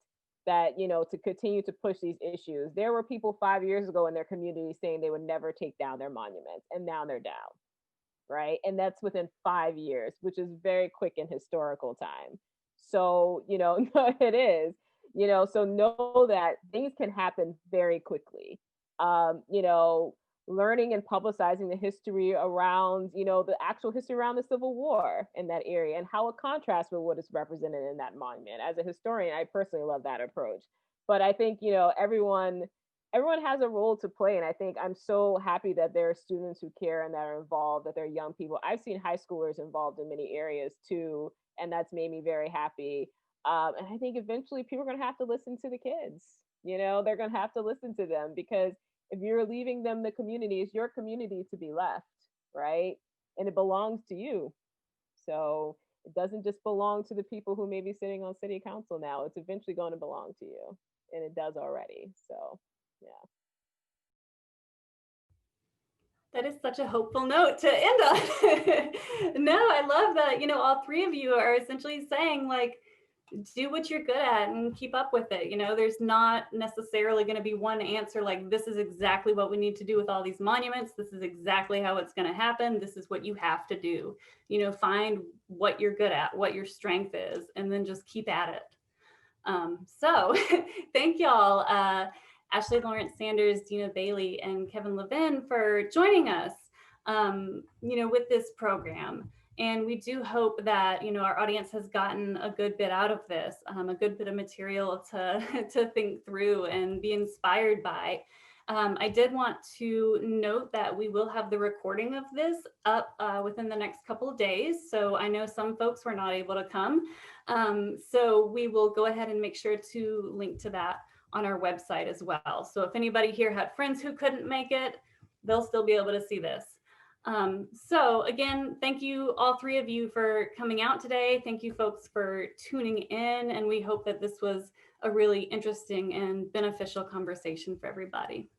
That, to continue to push these issues. There were people 5 years ago in their community saying they would never take down their monuments, and now they're down, right? And that's within 5 years, which is very quick in historical time. So, it is, so know that things can happen very quickly. Learning and publicizing the history around, the actual history around the Civil War in that area and how it contrasts with what is represented in that monument. As a historian, I personally love that approach. But I think, everyone has a role to play. And I think I'm so happy that there are students who care and that are involved, that they're young people. I've seen high schoolers involved in many areas too, and that's made me very happy. And I think eventually people are going to have to listen to the kids. They're going to have to listen to them, because if you're leaving them the community, it's your community to be left, right? And it belongs to you. So it doesn't just belong to the people who may be sitting on city council now. It's eventually going to belong to you. And it does already. So, yeah. That is such a hopeful note to end on. No, I love that, all three of you are essentially saying, like, do what you're good at and keep up with it. There's not necessarily going to be one answer, like, this is exactly what we need to do with all these monuments. This is exactly how it's going to happen. This is what you have to do. Find what you're good at, what your strength is, and then just keep at it. So thank y'all, Ashleigh Lawrence-Sanders, Dina Bailey, and Kevin Levin for joining us, with this program. And we do hope that, our audience has gotten a good bit out of this, a good bit of material to think through and be inspired by. I did want to note that we will have the recording of this up within the next couple of days. So I know some folks were not able to come. So we will go ahead and make sure to link to that on our website as well. So if anybody here had friends who couldn't make it, they'll still be able to see this. So again, thank you all three of you for coming out today. Thank you folks for tuning in, and we hope that this was a really interesting and beneficial conversation for everybody.